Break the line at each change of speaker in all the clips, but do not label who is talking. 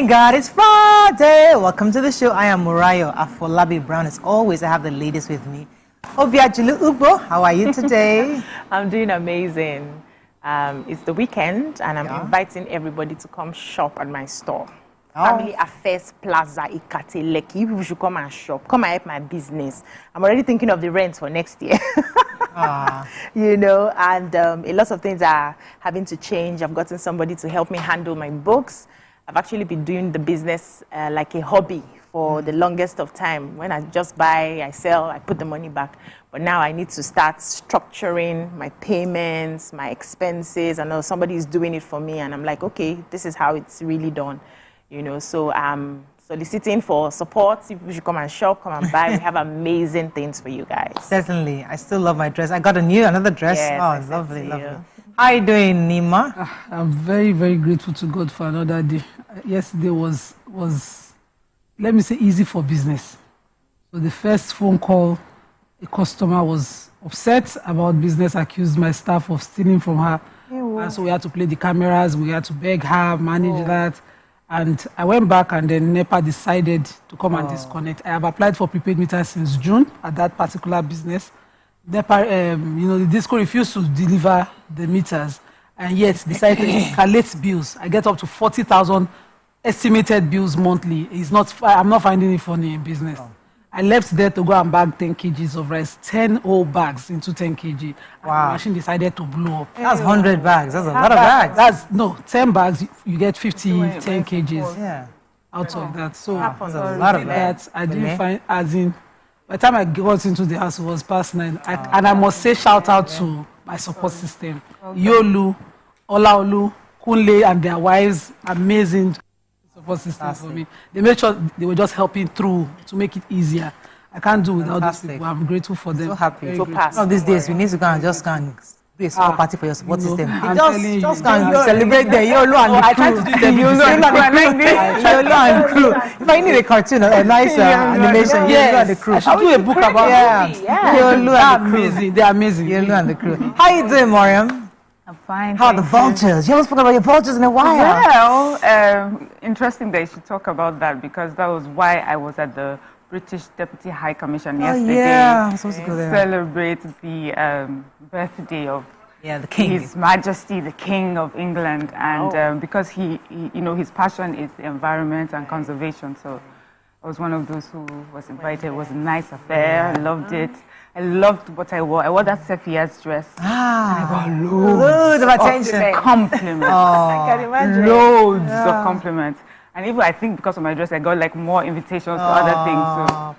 Thank God it's Friday. Welcome to the show. I am Murayo Afolabi Brown. As always, I have the ladies with me. Obiajulu Ubo, how are you today?
I'm doing amazing. It's the weekend, and I'm inviting everybody to come shop at my store. Family Affairs Plaza Ikate Lekki. You should come and shop. Come and help my business. I'm already thinking of the rent for next year. You know, and a lot of things are having to change. I've gotten somebody to help me handle my books. I've actually been doing the business like a hobby for the longest of time. When I just buy, I sell, I put the money back. But now I need to start structuring my payments, my expenses. I know somebody is doing it for me, and I'm like, okay, this is how it's really done. You know, so I'm soliciting for support. If you should come and shop, come and buy. We have amazing things for you guys.
Certainly. I still love my dress. I got another dress.
Yes,
oh, lovely, lovely. How are you doing, Nima?
I'm very, very grateful to God for another day. Yesterday was let me say, easy for business. So the first phone call, a customer was upset about business, accused my staff of stealing from her. And so we had to play the cameras, we had to beg her, manage that. And I went back, and then NEPA decided to come and disconnect. I have applied for prepaid meters since June at that particular business. NEPA, the DISCO refused to deliver the meters, and yet decided to escalate bills. I get up to 40,000 estimated bills monthly. I'm not finding it funny in business. I left there to go and bag 10 kgs of rice, 10 whole bags into 10 kg. Wow. The machine decided to blow up.
That's 100 bags. That's a lot of bags.
10 bags, you get 50, 10 kgs out of that. So
that's a lot of
that. I didn't find, as in, by the time I got into the house, it was past 9. And I must say shout out to my support system. Yolu, Olaolu, Kunle, and their wives, amazing support system for me. They made sure they were just helping through to make it easier. I can't do without these people. I'm grateful for them.
So happy.
So pass.
All these days, we need to go and just do a small party for your support system. Just go and
you,
celebrate the Yolo and the crew.
I tried to do them
Yolo and crew. If I need a cartoon, a nice animation, Yolo and the crew.
I should do a book about
Yolo and the crew.
They're amazing.
Yolo and the crew. How are you doing, Mariam?
I'm fine.
How are the vultures? You haven't spoken about your vultures in a while.
Well, interesting that you should talk about that, because that was why I was at the British Deputy High Commission yesterday.
Yeah, I'm supposed to go there.
Celebrate the birthday of
the King.
His Majesty, the King of England, and because he, his passion is the environment and conservation. So I was one of those who was invited. It was a nice affair. I loved it. I loved what I wore. I wore that Sephia's dress. And I got
loads of attention.
Compliments.
I
can imagine. Loads of compliments. And even I think because of my dress, I got like more invitations to other things.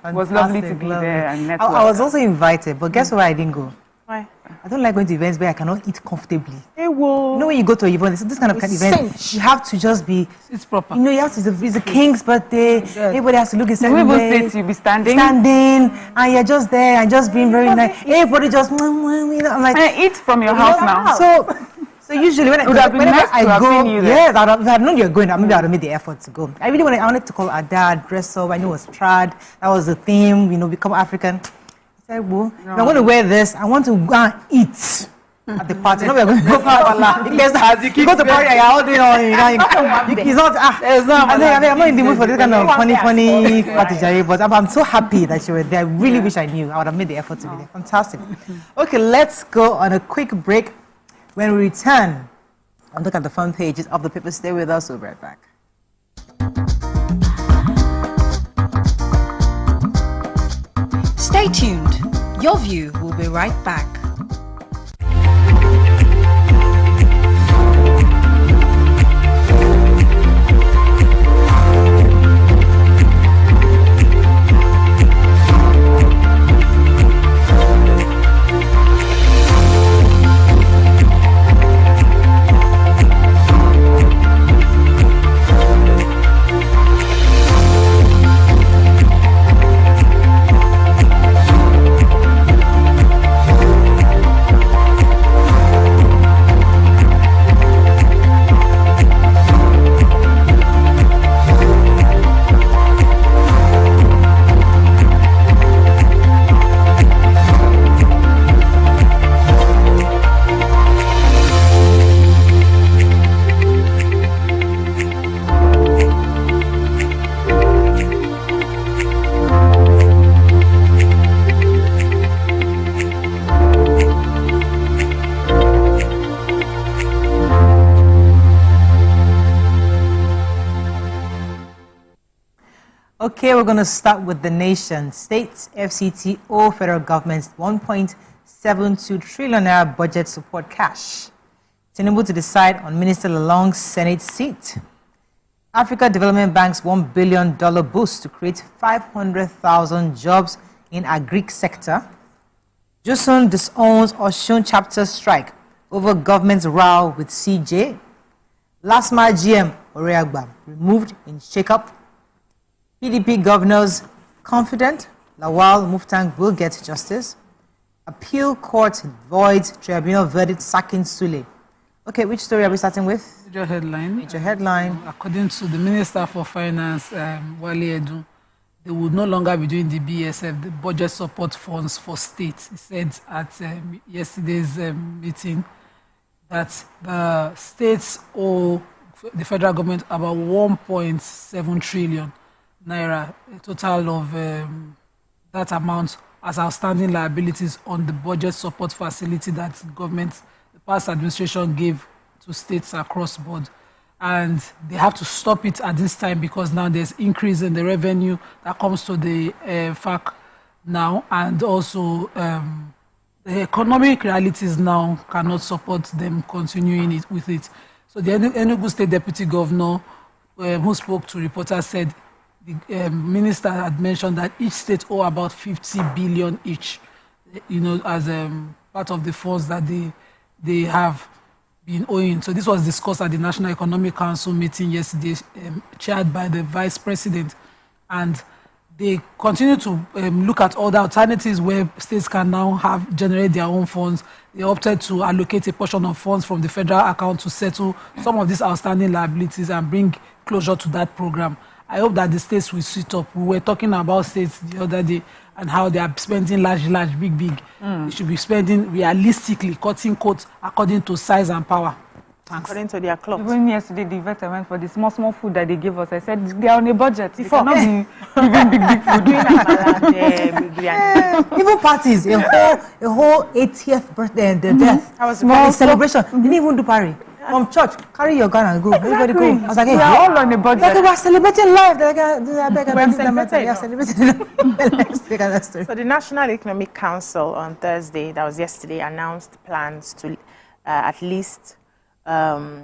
So it was lovely to be there and network.
I was also invited, but guess where I didn't go?
Why?
I don't like going to events where I cannot eat comfortably.
Hey, whoa.
You know, when you go to an event, this kind of event, you have to just be...
It's proper.
You know, it's the king's birthday. Everybody has to look a certain way.
You'll be standing.
And you're just there and just being very nice. Everybody just... I'm like...
And eat from your house now.
So usually whenever I go... Yes, if I had known you were going, maybe I would have made the effort to go. I wanted to call our dad, dress up. I knew it was trad. That was the theme, become African. Well, if I'm going to wear this, I want to go and eat at the party. No, we're going to go because as you go to party, it's not. I'm not in the mood for this kind of funny party, but I'm so happy that you were there. I really wish I knew. I would have made the effort to be there. Fantastic. Okay, let's go on a quick break. When we return, I'll look at the front pages of the paper. Stay with us. We'll be right back.
Stay tuned. Your View will be right back.
Okay, we're going to start with the nation. States, FCT, or federal government's 1.72 trillion naira budget support cash. Tinubu to decide on Minister Lalong's Senate seat. Africa Development Bank's $1 billion boost to create 500,000 jobs in agri sector. Jusun disowns Osun chapter strike over government's row with CJ. Lasma GM Oreagba removed in shake-up. PDP governors confident Lawal Muftang will get justice. Appeal court voids tribunal verdict sacking Sule. Okay, which story are we starting with?
Major headline.
Major headline.
According to the Minister for Finance, Wale Edu, they would no longer be doing the BSF, the budget support funds for states. He said at yesterday's meeting that the states owe the federal government about 1.7 trillion naira, a total of that amount as outstanding liabilities on the budget support facility that government, the past administration gave to states across board. And they have to stop it at this time because now there's increase in the revenue that comes to the FAC now, and also the economic realities now cannot support them continuing it with it. So the Enugu State Deputy Governor who spoke to reporters said the minister had mentioned that each state owe about 50 billion each, as part of the funds that they have been owing. So this was discussed at the National Economic Council meeting yesterday, chaired by the Vice President. And they continue to look at all the alternatives where states can now generate their own funds. They opted to allocate a portion of funds from the federal account to settle some of these outstanding liabilities and bring closure to that program. I hope that the states will sit up. We were talking about states the other day and how they are spending large, big. They should be spending realistically, cutting coats according to size and power. Thanks.
According to their clubs.
Even yesterday, the vet I went for the small food that they gave us. I said, they are on a budget. They cannot be giving big food.
Even parties, a whole 80th birthday and the death.
That was
small celebration. Didn't even do party. From church, carry your gun and go.
Exactly.
Everybody go. I was like, hey,
we are all on a budget.
Like we are celebrating life.
So the National Economic Council on Thursday, that was yesterday, announced plans to at least to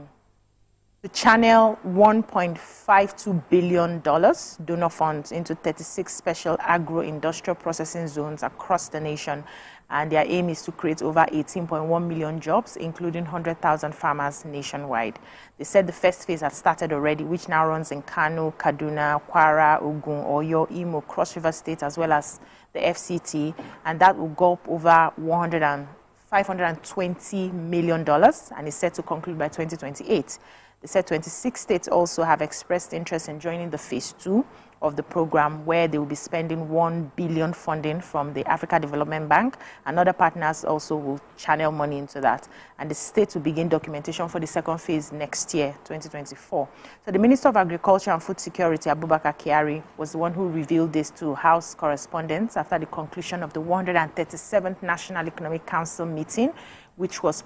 channel $1.52 billion donor funds into 36 special agro-industrial processing zones across the nation. And their aim is to create over 18.1 million jobs, including 100,000 farmers nationwide. They said the first phase had started already, which now runs in Kano, Kaduna, Kwara, Ogun, Oyo, Imo, Cross River State, as well as the FCT. And that will go up over $520 million, and is set to conclude by 2028. They said 26 states also have expressed interest in joining the phase 2 of the program, where they will be spending $1 billion funding from the Africa Development Bank, and other partners also will channel money into that. And the state will begin documentation for the second phase next year, 2024. So the Minister of Agriculture and Food Security, Abubakar Kyari, was the one who revealed this to House correspondents after the conclusion of the 137th National Economic Council meeting, which was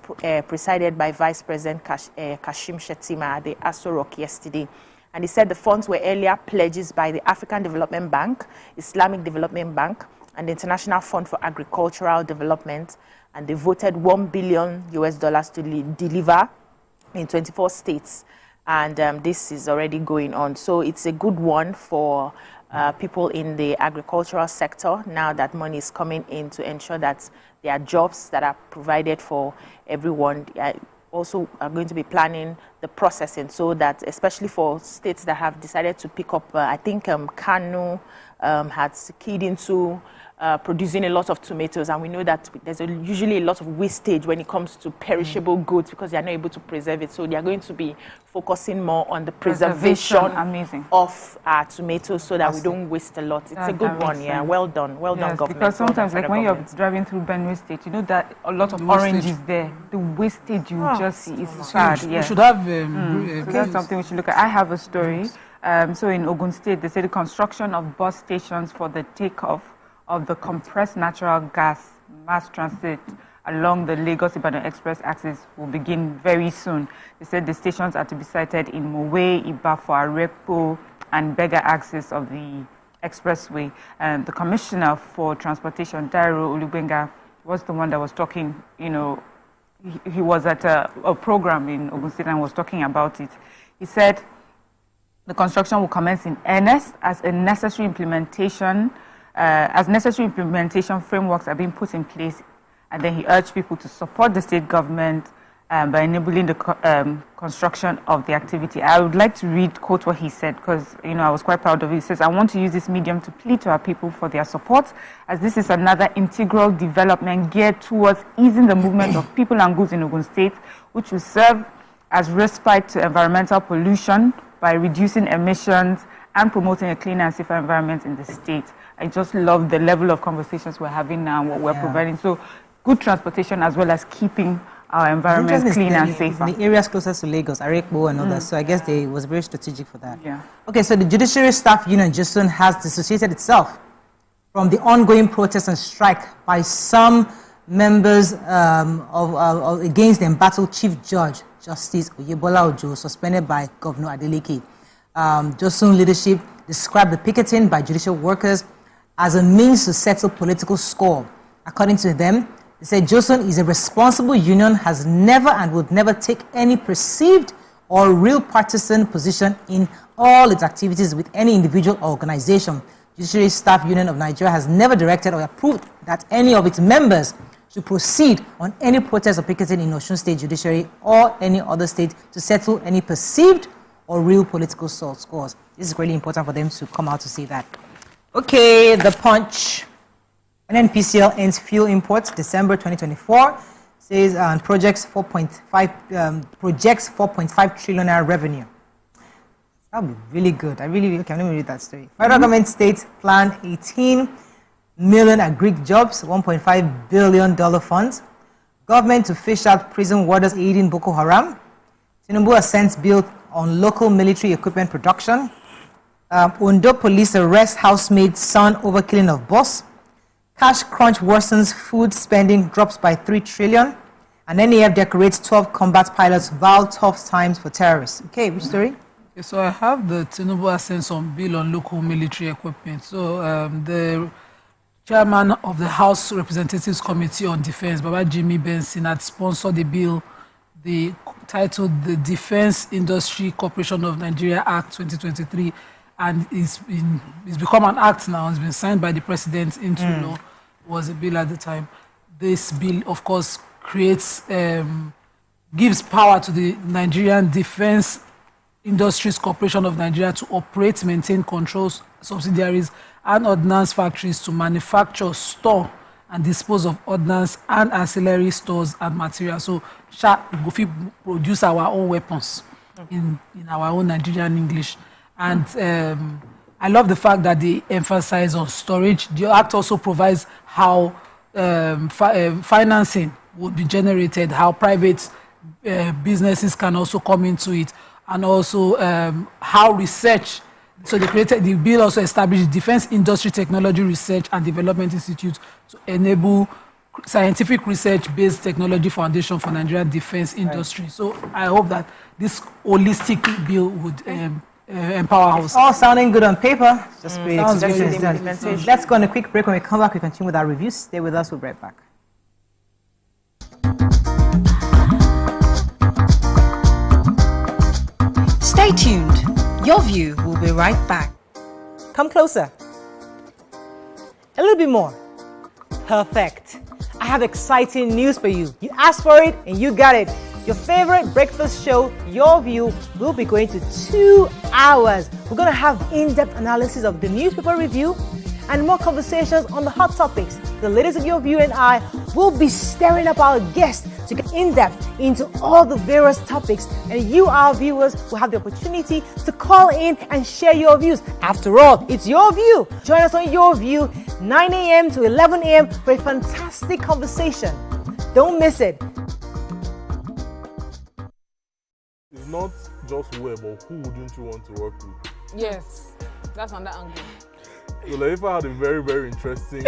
presided by Vice President Kashim Shettima at the Aso Rock yesterday. And he said the funds were earlier pledges by the African Development Bank, Islamic Development Bank, and the International Fund for Agricultural Development. And they voted $1 billion to deliver in 24 states. And this is already going on. So it's a good one for people in the agricultural sector now that money is coming in to ensure that there are jobs that are provided for everyone. Also are going to be planning the processing so that, especially for states that have decided to pick up, I think Kano has keyed into producing a lot of tomatoes, and we know that there's usually a lot of wastage when it comes to perishable goods because they are not able to preserve it. So they are going to be focusing more on the preservation of tomatoes so that we don't waste a lot. It's a good one, yeah. Well done, government.
Because sometimes, like when you're driving through Benue State, you know that a lot of oranges there. The wastage you just see is sad.
We should have.
So that's something we should look at. I have a story. So in Ogun State, they say the construction of bus stations for the takeoff of the compressed natural gas mass transit along the Lagos-Ibadan Express axis will begin very soon. They said the stations are to be sited in Mowe, Ibafo, Arepo, and Bega axis of the expressway. And the commissioner for transportation, Dairo Olubenga, was the one that was talking, he was at a program in Ogun State and was talking about it. He said the construction will commence in earnest as necessary implementation frameworks are being put in place. And then he urged people to support the state government by enabling the construction of the activity. I would like to quote what he said, because I was quite proud of it. He says, "I want to use this medium to plead to our people for their support, as this is another integral development geared towards easing the movement of people and goods in Ogun State, which will serve as respite to environmental pollution by reducing emissions and promoting a cleaner and safer environment in the state." I just love the level of conversations we're having now and what we're providing. So good transportation as well as keeping our environment clean and safer.
The areas closest to Lagos, Arekbo and others. So I guess they was very strategic for that. Yeah. Okay, so the Judiciary Staff Union, JUSUN, has dissociated itself from the ongoing protests and strike by some members against the embattled Chief Judge, Justice Oyebola Ojo, suspended by Governor Adeleke. JUSUN leadership described the picketing by judicial workers as a means to settle political score. According to them, they said JUSUN is a responsible union, has never and would never take any perceived or real partisan position in all its activities with any individual or organization. Judiciary Staff Union of Nigeria has never directed or approved that any of its members should proceed on any protest or picketing in Osun State Judiciary or any other state to settle any perceived or real political scores. This is really important for them to come out to say that. Okay, The Punch. NNPCL ends fuel imports December 2024. Says projects 4.5 trillion naira revenue. That would be really good. Let me read that story. Federal government states plan 18 million agri jobs, $1.5 billion funds. Government to fish out prison warders aiding Boko Haram. Tinubu assents bill on local military equipment production. Ondo police arrest housemaid son over killing of boss. Cash crunch worsens, food spending drops by 3 trillion. And NAF decorates 12 combat pilots, vow tough times for terrorists. Okay, which story?
Okay, so I have the Tinubu assents on bill on local military equipment. So the chairman of the House Representatives Committee on Defense, Baba Jimmy Benson, had sponsored the bill titled the Defense Industry Corporation of Nigeria Act 2023, and it's become an act now. It's been signed by the president into law. Was a bill at the time. This bill, of course, gives power to the Nigerian Defense Industries Corporation of Nigeria to operate, maintain, control subsidiaries and ordnance factories to manufacture, store and dispose of ordnance and ancillary stores and materials. So, we produce our own weapons in our own Nigerian English. And I love the fact that they emphasize on storage. The Act also provides how financing would be generated, how private businesses can also come into it, and also how research. So the bill also established Defense Industry Technology Research and Development Institute to enable scientific research-based technology foundation for Nigerian defense industry. Right. So I hope that this holistic bill would empower us.
It's all sounding good on paper. Just let's go on a quick break. When we come back, we continue with our reviews. Stay with us. We'll be right back.
Stay tuned. Your View will be right back.
Come closer. A little bit more. Perfect. I have exciting news for you. You asked for it and you got it. Your favorite breakfast show, Your View, will be going to 2 hours. We're going to have in-depth analysis of the newspaper review and more conversations on the hot topics. The ladies of Your View and I will be stirring up our guests to get in-depth into all the various topics, and you, our viewers, will have the opportunity to call in and share your views. After all, it's your view. Join us on Your View, 9 a.m. to 11 a.m. for a fantastic conversation. Don't miss it.
It's not just where, but who wouldn't you want to work with?
Yes, that's on that angle.
So Leifa had a very, very interesting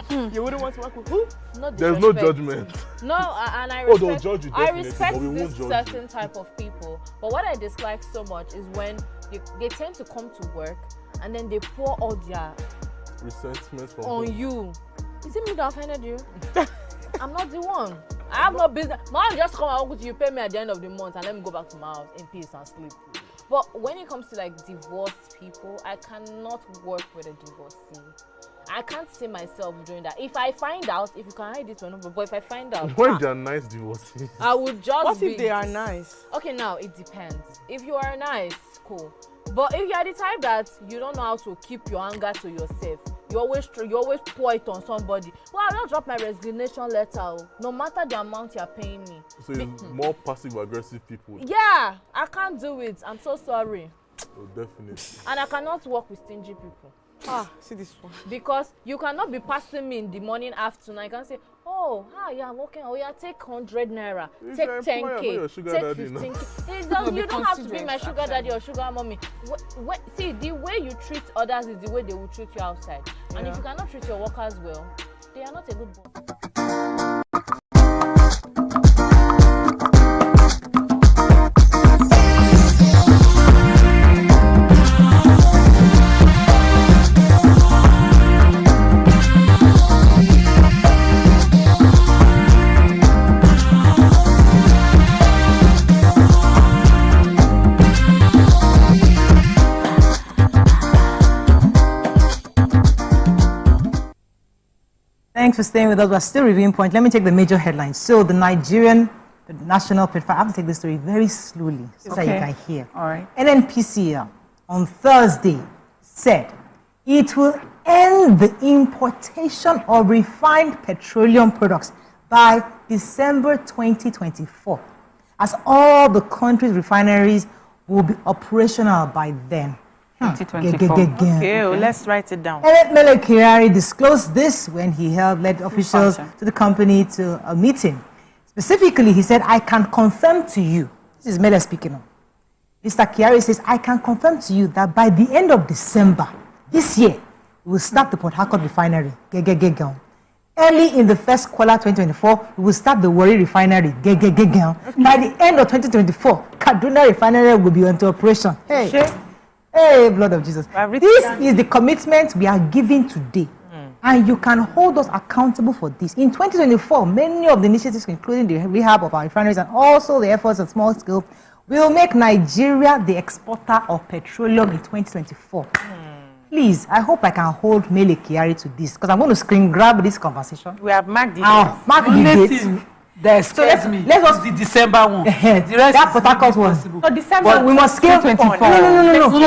You wouldn't want to work with who?
Not
There's no
disrespect.
judgment.
No, and I
Oh, they'll
respect,
judge you
I
definitely,
respect
but we won't
this
judge
certain
you.
type of people. But what I dislike so much is when they tend to come to work and then they pour all their
Resentment from
on
home.
you. Is it me that offended you? I'm not the one. I have no business. Man, just come and work with you, pay me at the end of the month, and let me go back to my house in peace and sleep. But when it comes to like divorced people, I cannot work with a divorcee. I can't see myself doing that. If I find out, if you can hide it or not, but if I find out,
When they are nice divorcees.
I would just
What
be.
if they are nice?
Okay, now it depends. If you are nice, cool. But if you are the type that you don't know how to keep your anger to yourself, you always pour it on somebody. Well, I'll just drop my resignation letter, no matter the amount you're paying me.
So it's more passive-aggressive people.
Yeah, I can't do it. I'm so sorry.
Oh, definitely.
And I cannot work with stingy people.
See this one.
Because you cannot be passing me in the morning, afternoon. I can say, oh, hi, yeah, I'm working. Oh, yeah, take 100 naira,
You
take
can
10K,
employ your sugar
take
daddy
15K. You don't have to be my
considerate,
sugar daddy or sugar mommy. See, the way you treat others is the way they will treat you outside. And if you cannot treat your workers well, they are not a good boss.
Thanks for staying with us. We're still reviewing points. Let me take the major headlines. So the national platform, I have to take this story very slowly so that you can hear.
All right.
NNPCL on Thursday said it will end the importation of refined petroleum products by December 2024, as all the country's refineries will be operational by then.
2024.
Okay, well, let's write it down.
Mele Kyari disclosed this when he led officials to the company to a meeting. Specifically, he said, I can confirm to you, this is Mele speaking now. Mr. Kyari says, I can confirm to you that by the end of December this year, we will start the Port Harcourt refinery. Early in the first quarter 2024, we will start the Warri refinery. By the end of 2024, Kaduna refinery will be into operation. Hey, blood of Jesus. This is the commitment we are giving today. And you can hold us accountable for this. In 2024, many of the initiatives, including the rehab of our refineries and also the efforts at small scale, will make Nigeria the exporter of petroleum in 2024. Please, I hope I can hold Mele Kyari to this, because I'm going to screen grab this conversation.
We have marked it.
Mark the date.
Let's the December one. The rest
that Port Harcourt was.
So December.
But we must scale
24.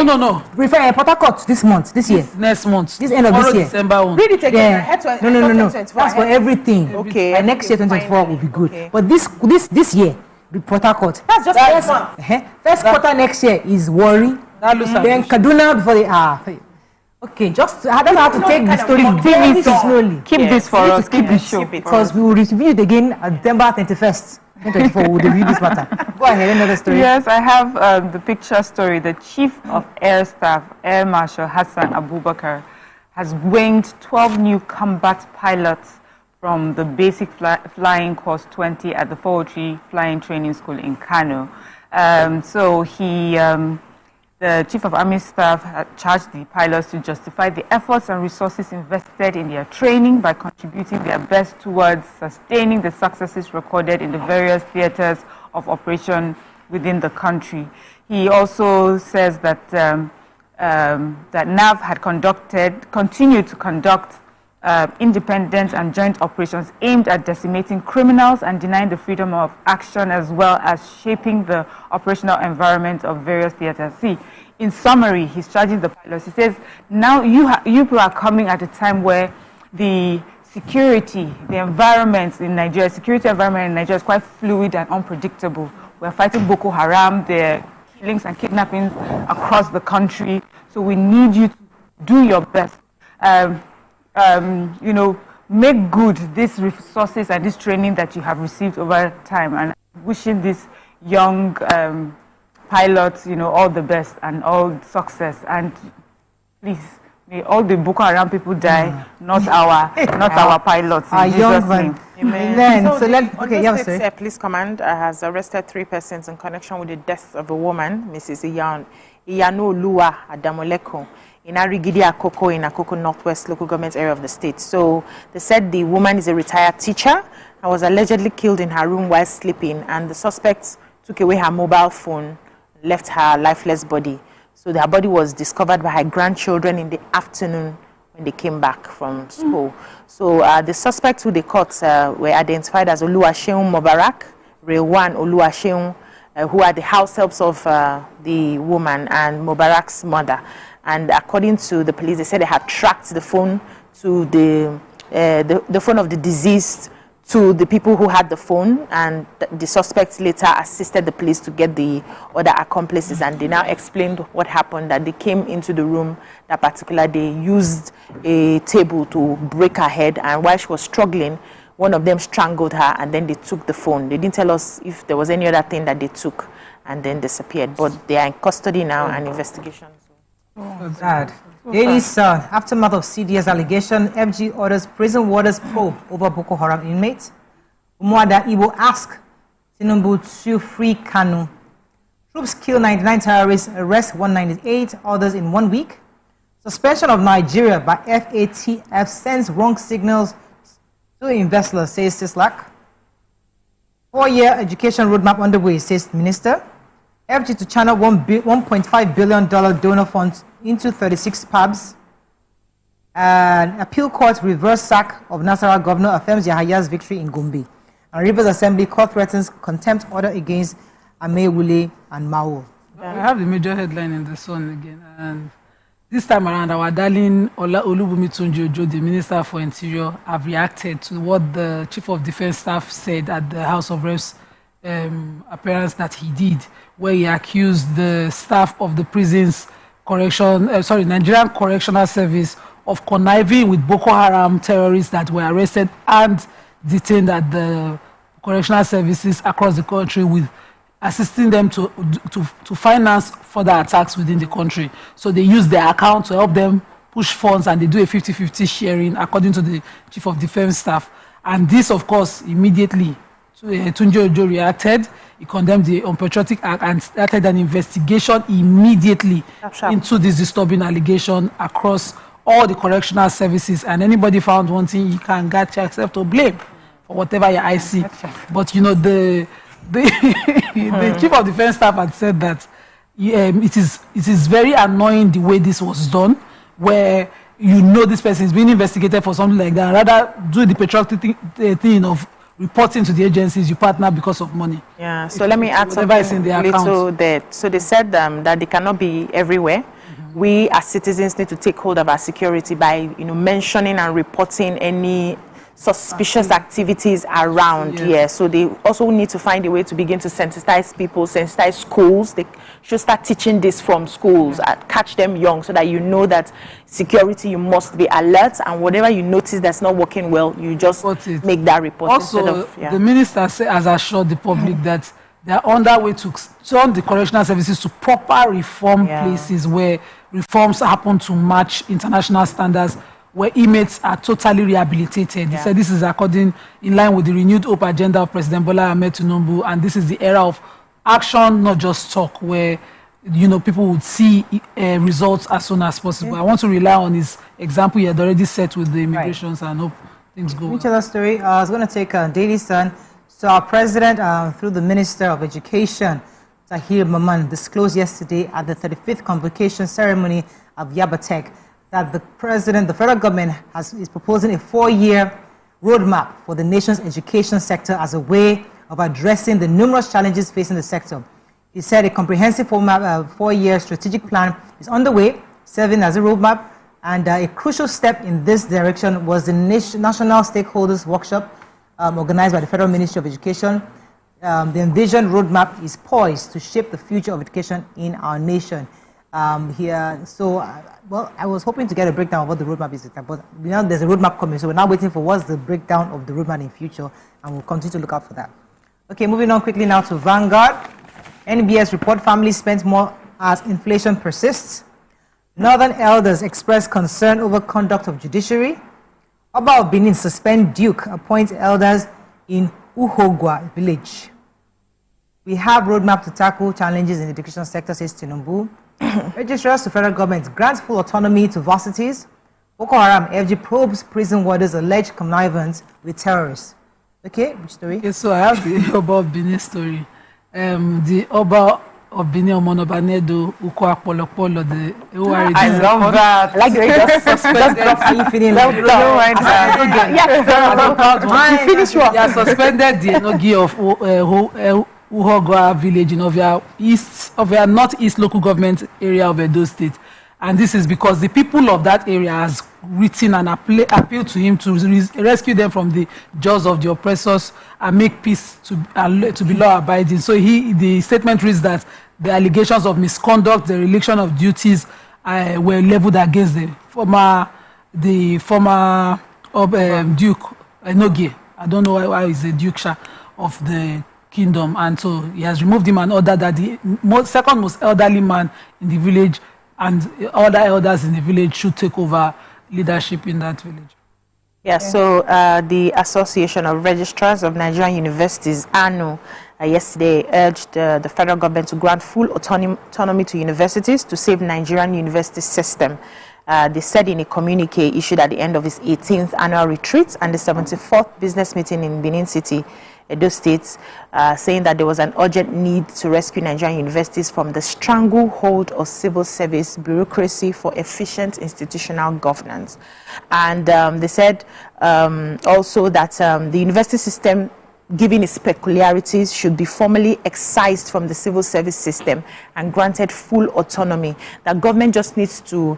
No. Refer Port Harcourt this month, this year.
Next month.
This end of this year.
December one.
Read it again.
No. That's for everything.
Okay.
By next year, 2024 will be good.
Okay.
But this year, the Port Harcourt. That's just first month. First quarter next year is Warri. Then Kaduna before they are. Okay, I don't know how to take the story very slowly.
Keep this for us. Keep this show.
Because we will review it again on December 31st, 2024. We will review this matter. Go ahead, another story.
Yes, I have the picture story. The Chief of Air Staff, Air Marshal Hassan Abubakar, has winged 12 new combat pilots from the Basic Flying Course 20 at the 403 Flying Training School in Kano. The Chief of Army Staff had charged the pilots to justify the efforts and resources invested in their training by contributing their best towards sustaining the successes recorded in the various theaters of operation within the country. He also says that that NAV had continued to conduct independent and joint operations aimed at decimating criminals and denying the freedom of action, as well as shaping the operational environment of various theaters. See, in summary, he's charging the pilots. He says, now you people are coming at a time where the security environment in Nigeria is quite fluid and unpredictable. We're fighting Boko Haram, there are killings and kidnappings across the country. So we need you to do your best. Make good these resources and this training that you have received over time, and wishing these young pilots, all the best and all success. And please, May all the Boko Haram people die, not our pilots.
Our
In
young
Jesus'
one.
name.
Amen. So
Ondo State Police Command has arrested 3 persons in connection with the death of a woman, Mrs. Iyanoluwa Adamoleko, in Arigidi Akoko in Akoko Northwest local government area of the state. So they said the woman is a retired teacher and was allegedly killed in her room while sleeping, and the suspects took away her mobile phone, left her lifeless body. So her body was discovered by her grandchildren in the afternoon when they came back from school. So the suspects who they caught were identified as Oluwaseun Mubarak, Rewan Oluwaseun, who are the house helps of the woman and Mubarak's mother. And according to the police, they said they had tracked the phone to the phone of the deceased to the people who had the phone, and the suspects later assisted the police to get the other accomplices, and they now explained what happened, that they came into the room that particular day, used a table to break her head, and while she was struggling, one of them strangled her, and then they took the phone. They didn't tell us if there was any other thing that they took, and then disappeared, but they are in custody now and investigation.
Oh, God. Daily Sun, aftermath of CDS allegation, FG orders prison warders probe over Boko Haram inmates. Umuada Ibo ask Tinubu to free Kanu. Troops kill 99 terrorists, arrest 198 others in 1 week. Suspension of Nigeria by FATF sends wrong signals to investors, says Sislak. 4-year education roadmap underway, says Minister. FG to channel $1.5 billion donor funds into 36 pubs. And appeal court reverse sack of Nasarawa governor affirms Yahaya's victory in Gombe. And Rivers Assembly court threatens contempt order against Amewule and Mao.
I have the major headline in the Sun again. And this time around, our darling Olubunmi Tunji-Ojo, the Minister for Interior, have reacted to what the Chief of Defense Staff said at the House of Reps appearance that he did, where he accused the staff of the prison's Nigerian Correctional Service of conniving with Boko Haram terrorists that were arrested and detained at the correctional services across the country, with assisting them to finance further attacks within the country. So they use their account to help them push funds, and they do a 50-50 sharing, according to the Chief of Defense Staff. And this, of course, immediately Tunji-Ojo reacted. He condemned the unpatriotic act and started an investigation immediately into this disturbing allegation across all the correctional services. And anybody found wanting, you can get yourself to blame for whatever your eyes see. But you know, the Chief of Defense Staff had said that it is very annoying the way this was done, where you know this person is being investigated for something like that, and rather do the patriotic thing of reporting to the agencies you partner because of money.
Yeah, so let me add something little there. So they said that they cannot be everywhere. We as citizens need to take hold of our security by mentioning and reporting any suspicious activities around. Yeah, so they also need to find a way to begin to sensitize people, sensitize schools. They should start teaching this from schools, catch them young, so that you know that security, you must be alert, and whatever you notice that's not working well, you just make that report.
Also, the minister has assured the public that they are on their way to turn the correctional services to proper reform places where reforms happen to match international standards, where inmates are totally rehabilitated. He said this is in line with the renewed hope agenda of President Bola Ahmed Tinubu, and this is the era of action, not just talk, where people would see results as soon as possible. I want to rely on his example he had already set with the immigrations, and hope things go well.
Which other story? I was going to take Daily Sun. So our president, through the Minister of Education, Tahir Maman, disclosed yesterday at the 35th convocation ceremony of Yabatek that the federal government is proposing a 4-year roadmap for the nation's education sector as a way of addressing the numerous challenges facing the sector. He said a comprehensive 4-year strategic plan is underway, serving as a roadmap, and a crucial step in this direction was the National Stakeholders Workshop organized by the Federal Ministry of Education. The envisioned roadmap is poised to shape the future of education in our nation. I was hoping to get a breakdown of what the roadmap is, but there's a roadmap coming, so we're now waiting for what's the breakdown of the roadmap in future, and we'll continue to look out for that. Okay, moving on quickly now to Vanguard. NBS report families spent more as inflation persists. Northern elders express concern over conduct of judiciary. Oba of Benin suspend Duke, appoint elders in Uhogwa village. We have roadmap to tackle challenges in the education sector, says Tinubu. Registrars to federal government grant full autonomy to varsities. Boko Haram FG probes prison warders alleged connivance with terrorists. Okay, which story?
Okay, so I have the Oba of Benin story. The Oba of Benin Omonobanedo Uko Apolopolo, the
I love that.
I like the way you just suspended.
Are you feeling
Well
like
done. Yes, you finish what?
They are suspended the Enogi of Uhogwa village in Ovia Northeast local government area of Edo State. And this is because the people of that area has written and appealed to him to rescue them from the jaws of the oppressors and make peace to be law-abiding. So the statement reads that the allegations of misconduct, the dereliction of duties were leveled against the former Duke Enogie. I don't know why he's a Duke of the kingdom. And so he has removed him and ordered that the second most elderly man in the village and other elders in the village should take over leadership in that village.
Yeah, so the Association of Registrars of Nigerian Universities, ANU, yesterday urged the federal government to grant full autonomy to universities to save Nigerian university system. They said in a communique issued at the end of its 18th annual retreat and the 74th business meeting in Benin City, Edo State, saying that there was an urgent need to rescue Nigerian universities from the stranglehold of civil service bureaucracy for efficient institutional governance. And they said also that the university system, given its peculiarities, should be formally excised from the civil service system and granted full autonomy. The government just needs to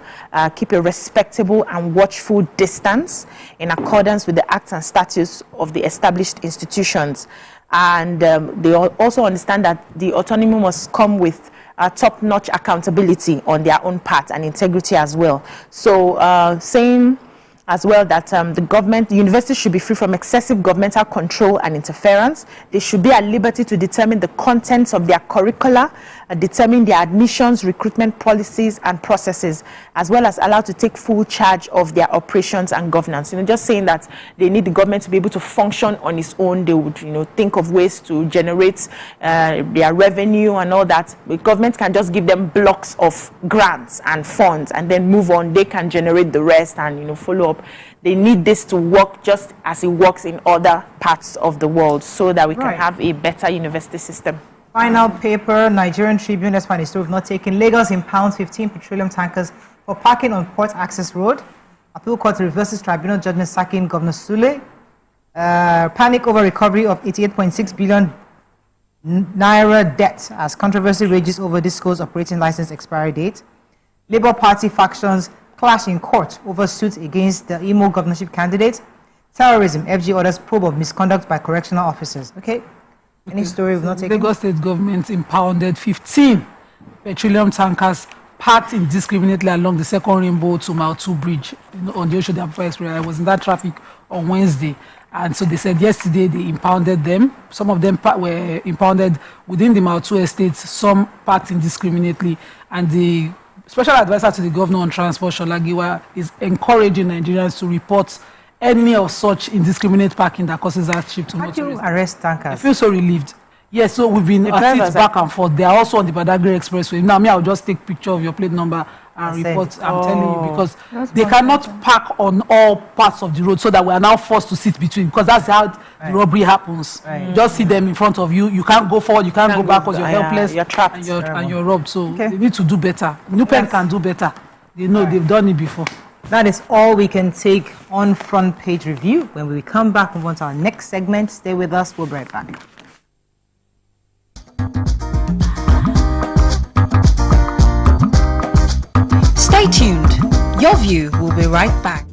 keep a respectable and watchful distance in accordance with the acts and statutes of the established institutions. And they also understand that the autonomy must come with top-notch accountability on their own part and integrity as well. So saying as well that the universities should be free from excessive governmental control and interference. They should be at liberty to determine the contents of their curricula, determine their admissions, recruitment policies and processes, as well as allowed to take full charge of their operations and governance. Just saying that they need the government to be able to function on its own. They would, think of ways to generate their revenue and all that. The government can just give them blocks of grants and funds and then move on. They can generate the rest and, follow up. They need this to work just as it works in other parts of the world so that we can have a better university system.
Final paper, Nigerian Tribune, let's find a story of not taking. Lagos impounds 15 petroleum tankers for parking on Port Access Road. Appeal Court reverses tribunal judgment sacking Governor Sule. Panic over recovery of 88.6 billion naira debt as controversy rages over Disco's operating license expiry date. Labour Party factions clash in court over suits against the Imo governorship candidate. Terrorism, FG orders probe of misconduct by correctional officers. Okay. Any story we've not taken?
Lagos State government impounded 15 petroleum tankers parked indiscriminately along the Second Rainbow to Mile 2 bridge on the Oshodi Expressway. I was in that traffic on Wednesday. And so they said yesterday they impounded them. Some of them were impounded within the Mile 2 estates, some parked indiscriminately. And the Special Advisor to the Governor on Transport, Sholagiwa, is encouraging Nigerians to report any of such indiscriminate parking that causes hardship to motorists.
How do you arrest tankers?
I feel so relieved. Yes, so we've been at it back and forth. They are also on the Badagry Expressway. Now, I'll just take picture of your plate number and report. I'm telling you, because they cannot park on all parts of the road so that we are now forced to sit between, because that's how the robbery happens. You just see them in front of you. You can't go forward, you can't go back because you're helpless.
You're trapped.
And you're robbed. So they need to do better. Nupen can do better. They know they've done it before.
That is all we can take on Front Page Review. When we come back, move on to our next segment. Stay with us. We'll be right back.
Stay tuned. Your View will be right back.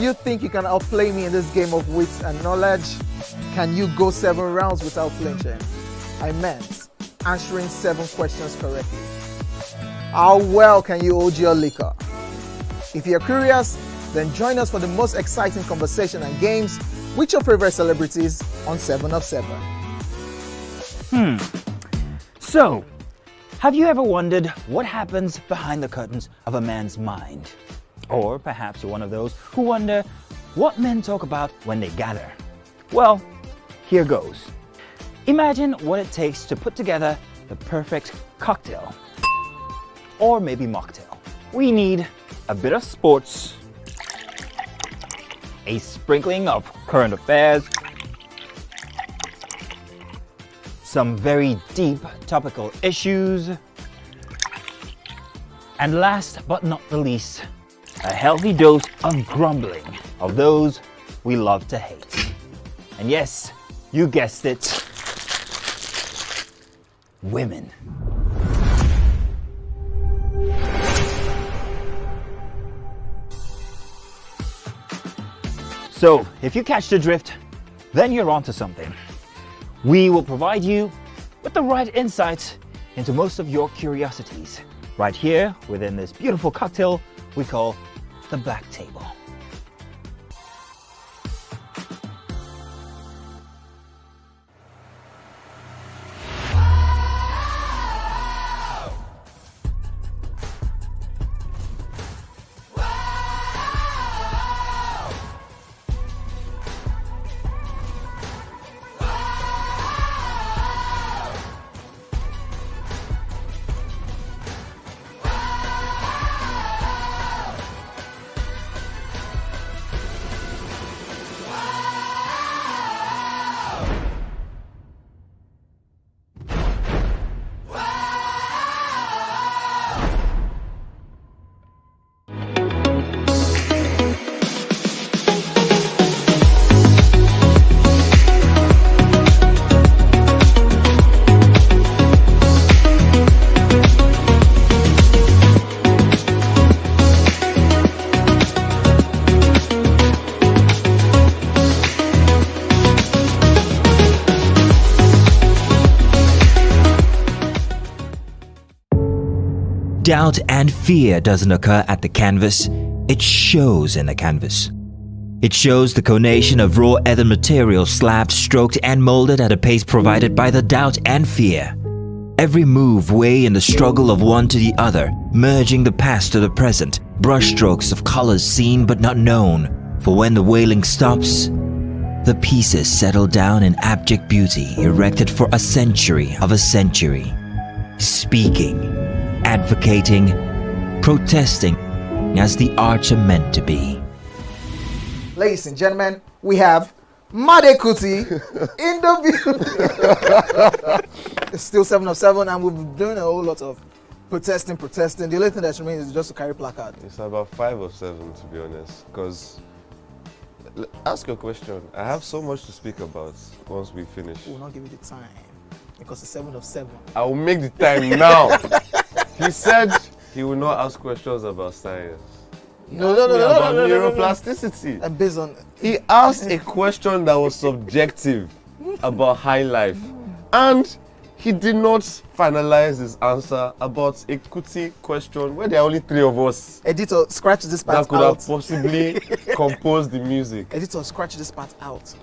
you think you can outplay me in this game of wits and knowledge? Can you go 7 rounds without flinching? I meant answering 7 questions correctly. How well can you hold your liquor? If you're curious, then join us for the most exciting conversation and games with your favorite celebrities on 7 of 7.
So, have you ever wondered what happens behind the curtains of a man's mind? Or perhaps you're one of those who wonder what men talk about when they gather. Well, here goes. Imagine what it takes to put together the perfect cocktail. Or maybe mocktail. We need a bit of sports, a sprinkling of current affairs, some very deep topical issues, and last but not the least, a healthy dose of grumbling of those we love to hate. And yes, you guessed it, women. So, if you catch the drift, then you're onto something. We will provide you with the right insights into most of your curiosities, right here within this beautiful cocktail we call the Black Table.
Doubt and fear doesn't occur at the canvas, it shows in the canvas. It shows the conation of raw earthen material slabbed, stroked and molded at a pace provided by the doubt and fear. Every move way in the struggle of one to the other, merging the past to the present, brushstrokes of colors seen but not known. For when the wailing stops, the pieces settle down in abject beauty erected for a century of a century. Speaking, advocating, protesting as the arts are meant to be.
Ladies and gentlemen, we have Made Kuti in the view. It's still 7 of 7 and we've been doing a whole lot of protesting. The only thing that remains is just to carry placard.
It's about 5 of 7 to be honest, because ask your question. I have so much to speak about once we finish.
We'll not give you the time because it's 7 of 7.
I will make the time now. He said he will not ask questions about science.
No.
Neuroplasticity.
And based on...
He asked a question that was subjective about high life. And he did not finalize his answer about a Kuti question where there are only 3 of us.
Editor, scratch this part out.
That could have possibly composed the music.
Editor, scratch this part out.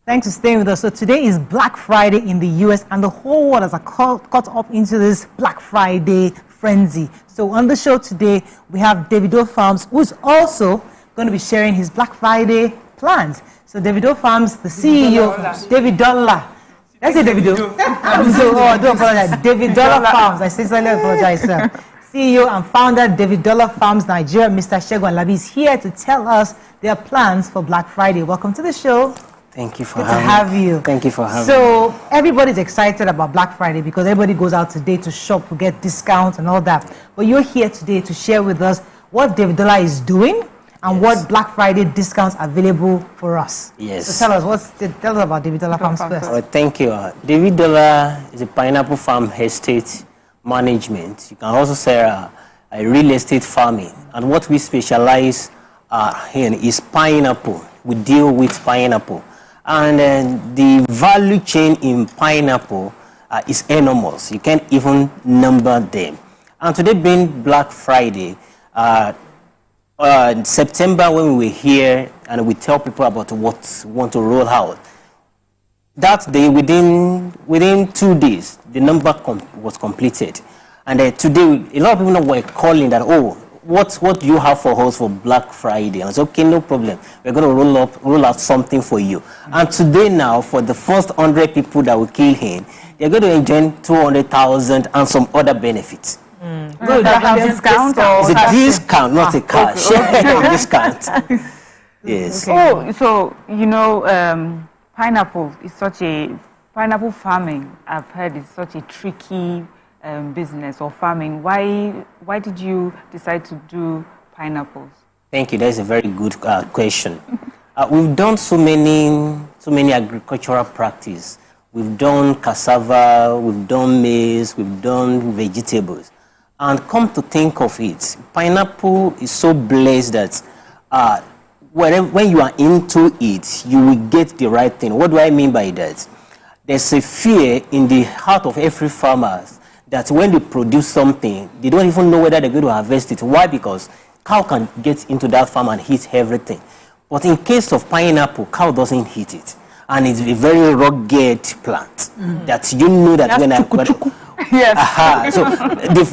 Thanks for staying with us. So today is Black Friday in the US and the whole world has caught up into this Black Friday frenzy. So on the show today, we have Davido Farms, who's also going to be sharing his Black Friday plans. So Davido Farms, the CEO, David Dollar. Let's say Davido. I don't apologize. David Dollar Farms. I sincerely apologize, sir. CEO and founder, David Dollar Farms Nigeria, Mr. Segun Alabi is here to tell us their plans for Black Friday. Welcome to the show.
Thank you for
Good to have you.
Thank you for having me.
So everybody's excited about Black Friday because everybody goes out today to shop, to get discounts and all that. But you're here today to share with us what David Dollar is doing and what Black Friday discounts are available for us.
Yes.
So tell us about David Dollar Farms first.
All right, thank you. David Dollar is a pineapple farm estate management. You can also say a real estate farming. And what we specialize in is pineapple. We deal with pineapple. And the value chain in pineapple is enormous. You can't even number them. And today being Black Friday, in September when we were here and we tell people about what we want to roll out, that day within 2 days, the number was completed. And today, a lot of people were calling that, oh, what do you have for us for Black Friday? And I said, okay, no problem. We're going to roll out something for you. And today now, for the first 100 people that we kill in, they're going to enjoy 200,000 and some other benefits.
Good, discount?
It's a discount, not a cash. Discount. Yes.
Okay. Oh, so, you know, pineapple is pineapple farming, I've heard, is such a tricky business or farming. Why did you decide to do pineapples?
Thank you. That's a very good question. We've done so many agricultural practice. We've done cassava, we've done maize, we've done vegetables. And come to think of it, pineapple is so blessed that when you are into it, you will get the right thing. What do I mean by that? There's a fear in the heart of every farmer that when they produce something, they don't even know whether they're going to harvest it. Why? Because cow can get into that farm and hit everything. But in case of pineapple, cow doesn't hit it. And it's a very rugged plant that you know that
yes.
So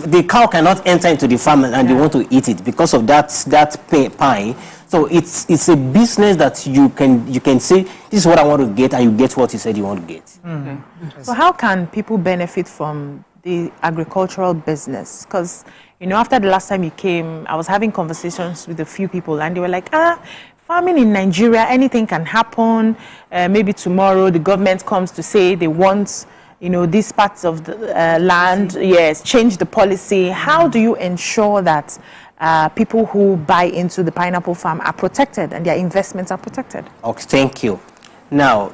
the cow cannot enter into the farm and they want to eat it because of that pine. So it's a business that you can say, this is what I want to get, and you get what you said you want to get.
So how can people benefit from the agricultural business? Because, you know, after the last time you came, I was having conversations with a few people and they were like, farming in Nigeria, anything can happen. Maybe tomorrow the government comes to say they want, you know, these parts of the land, change the policy. How do you ensure that people who buy into the pineapple farm are protected and their investments are protected?
Okay, thank you. Now,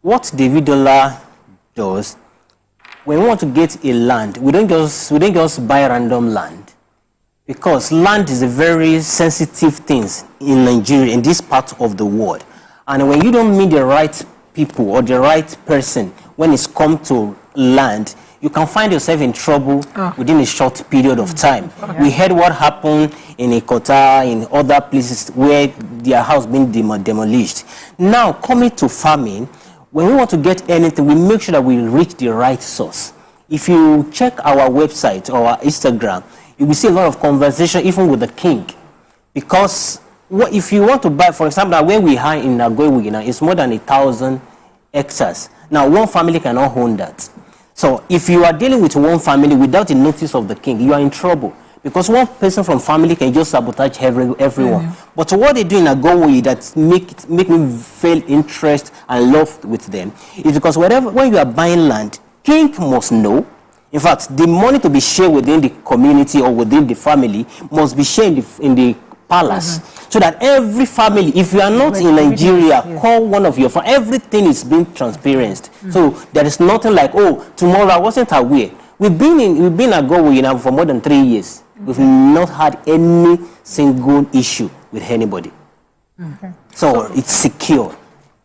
what David Dollar does, when we want to get a land, we don't just buy random land, because land is a very sensitive thing in Nigeria, in this part of the world. And when you don't meet the right people or the right person when it's come to land, you can find yourself in trouble within a short period of time. We heard what happened in Ikota, in other places where their house been demolished. Now, coming to farming, when we want to get anything, we make sure that we reach the right source. If you check our website or our Instagram, you will see a lot of conversation even with the king. Because if you want to buy, for example, where we are in Nagoya, it's more than 1,000 hectares. Now, one family cannot own that. So if you are dealing with one family without the notice of the king, you are in trouble. Because one person from family can just sabotage everyone. But what they do in Nagoya that make me feel interest and love with them is because when you are buying land, king must know. In fact, the money to be shared within the community or within the family must be shared in the palace. So that every family, if you are not in Nigeria, call one of your family. Everything is being transparent. So there is nothing like, oh, tomorrow I wasn't aware. We've been at Go for more than 3 years. We've not had any single issue with anybody. So it's secure.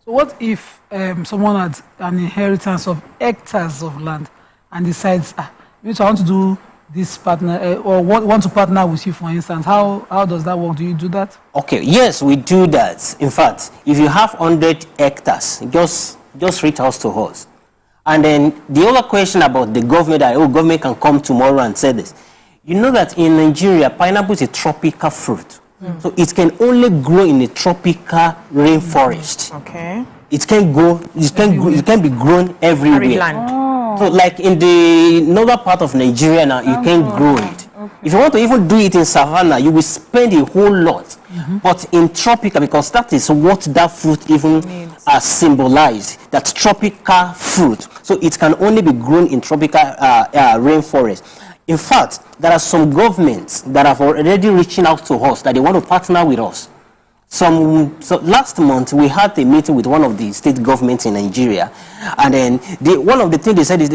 So what if someone had an inheritance of hectares of land and decides, maybe I want to do this partner or want to partner with you, for instance? How does that work? Do you do that?
Okay, yes, we do that. In fact, if you have 100 hectares, just reach out to us. And then the other question about the government, that government can come tomorrow and say this. You know that in Nigeria, pineapple is a tropical fruit. So it can only grow in a tropical rainforest.
Okay.
It can be grown everywhere.
Land.
So like in the northern part of Nigeria now, you can grow it. If you want to even do it in savannah, you will spend a whole lot. But in tropical, because that is what that fruit even symbolized, that tropical fruit. So it can only be grown in tropical rainforest. In fact, there are some governments that have already reaching out to us that they want to partner with us. So last month we had a meeting with one of the state governments in Nigeria, and then one of the things they said is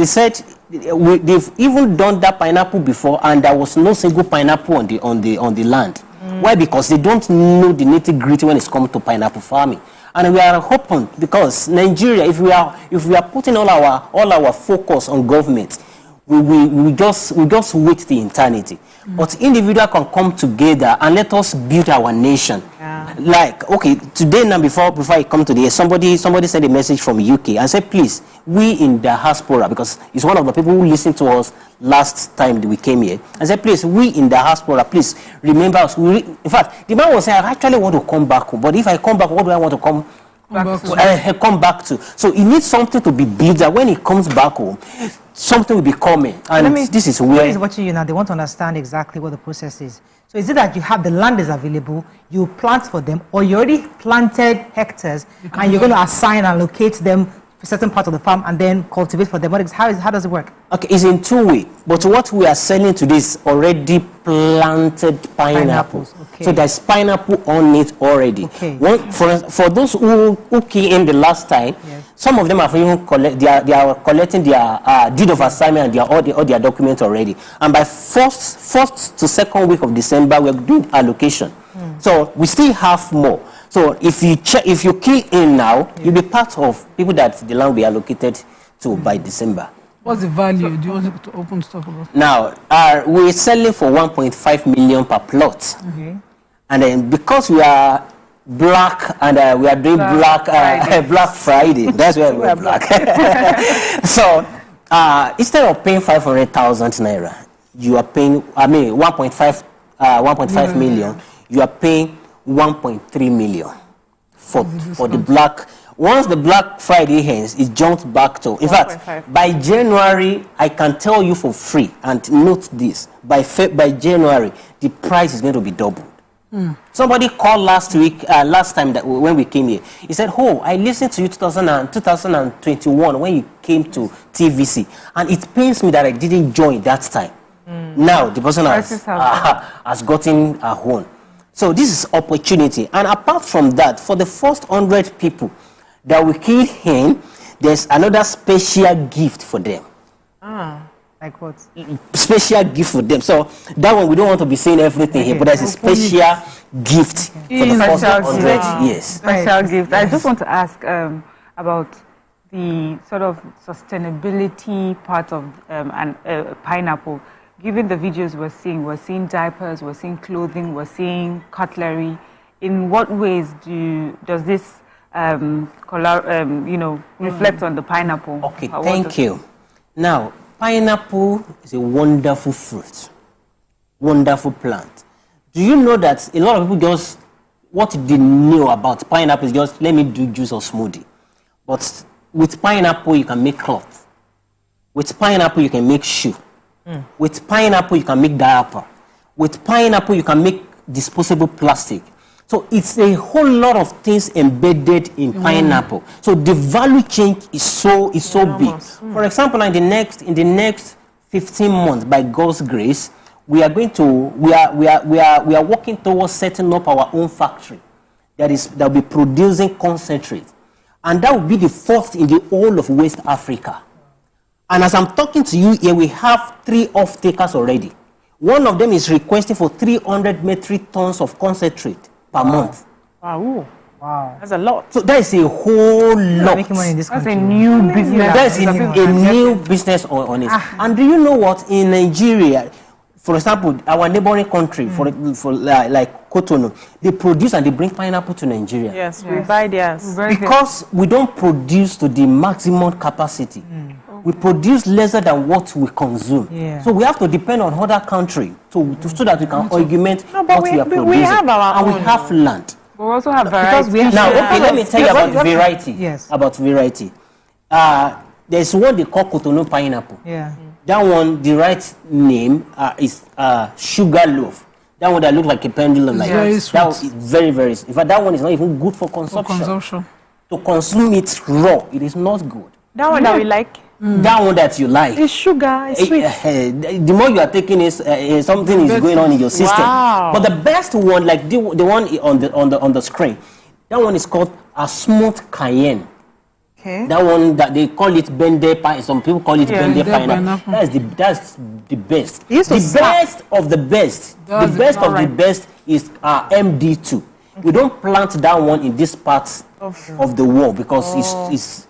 they've even done that pineapple before, and there was no single pineapple on the land. Why? Because they don't know the nitty-gritty when it comes to pineapple farming. And we are hoping, because Nigeria, if we are putting all our focus on government, we just wait the eternity. But individual can come together and let us build our nation. Like, okay, today now before I come to the somebody sent a message from UK and said, please, we in the diaspora, because it's one of the people who listened to us last time that we came here, and said, please, we in the diaspora, please remember us. In fact, the man was saying, I actually want to come back home, but if I come back, what do I want to come back to? So he needs something to be built that when he comes back home, something will be coming. And this is where
is watching you now. They want to understand exactly what the process is. So is it that you have the land is available, you plant for them, or you already planted hectares and you're going to assign and locate them for certain parts of the farm and then cultivate for them? How does it work?
Okay, it's in two ways. But what we are selling today is already planted pineapples. Okay. So there's pineapple on it already. Okay. For those who came in the last time, some of them have even they are collecting their deed of assignment and all their documents already. And by first to second week of December, we're doing allocation. So we still have more. So if you key in now, you'll be part of people that the land will be allocated to by December.
What's the value? Do you want to open to talk about?
Now, we're selling for 1.5 million per plot. And then because we are black and we are doing Black Friday, that's why we're black. So instead of paying 500,000 naira, you are paying 1.5 million. You are paying 1.3 million for the black. Once the Black Friday ends, it jumps back to. In fact, by January, I can tell you for free, and note this: by January, the price is going to be doubled. Somebody called last time that when we came here, he said, "Oh, I listened to you 2021 when you came to TVC, and it pains me that I didn't join that time." Now the person has gotten a own. So this is opportunity, and apart from that, for the first 100 people that we key in, there's another special gift for them.
Like what?
Special gift for them. So that one we don't want to be saying everything here, but there's a special gift for the first 100. Yes.
Special gift. I just want to ask about the sort of sustainability part of pineapple. Given the videos we're seeing diapers, we're seeing clothing, we're seeing cutlery. In what ways does this reflect on the pineapple?
Okay, thank you. Now, pineapple is a wonderful fruit, wonderful plant. Do you know that a lot of people what they know about pineapple is just, let me do juice or smoothie. But with pineapple, you can make cloth. With pineapple, you can make shoe. With pineapple, you can make diaper. With pineapple, you can make disposable plastic. So it's a whole lot of things embedded in pineapple. So the value change is so big. For example, in the next 15 months, by God's grace, we are working towards setting up our own factory that will be producing concentrate, and that will be the first in the whole of West Africa. And as I'm talking to you here, we have 3 off-takers already. One of them is requesting for 300 metric tons of concentrate per month.
Wow. That's a lot.
So that is a whole lot.
Making money in this country.
That's a new business.
That's a new business on it. And do you know what? In Nigeria, for example, our neighboring country, for like Cotonou, they produce and they bring pineapple to Nigeria.
Yes, we buy theirs.
Because we don't produce to the maximum capacity. We produce lesser than what we consume. So we have to depend on other countries so that we can augment what we are producing.
We have our own.
We have land.
We also have variety.
Let me tell you about variety. About variety. There's what they call Cotonou pineapple. That one, the right name is sugar loaf. That one that looks like a pendulum. Like
very
that one is very, very. In fact, that one is not even good for consumption. To consume it raw, it is not good.
That one that we like.
That one that you like.
It's sugar, it's sweet.
The more you are taking is something is going on in your system.
Wow.
But the best one, like the one on the screen, that one is called a smooth cayenne.
Okay.
That one that they call it bende pie. Some people call it bende pineapple. That's the best. The best of the best. The best of the best is MD2. We don't plant that one in this part of the world because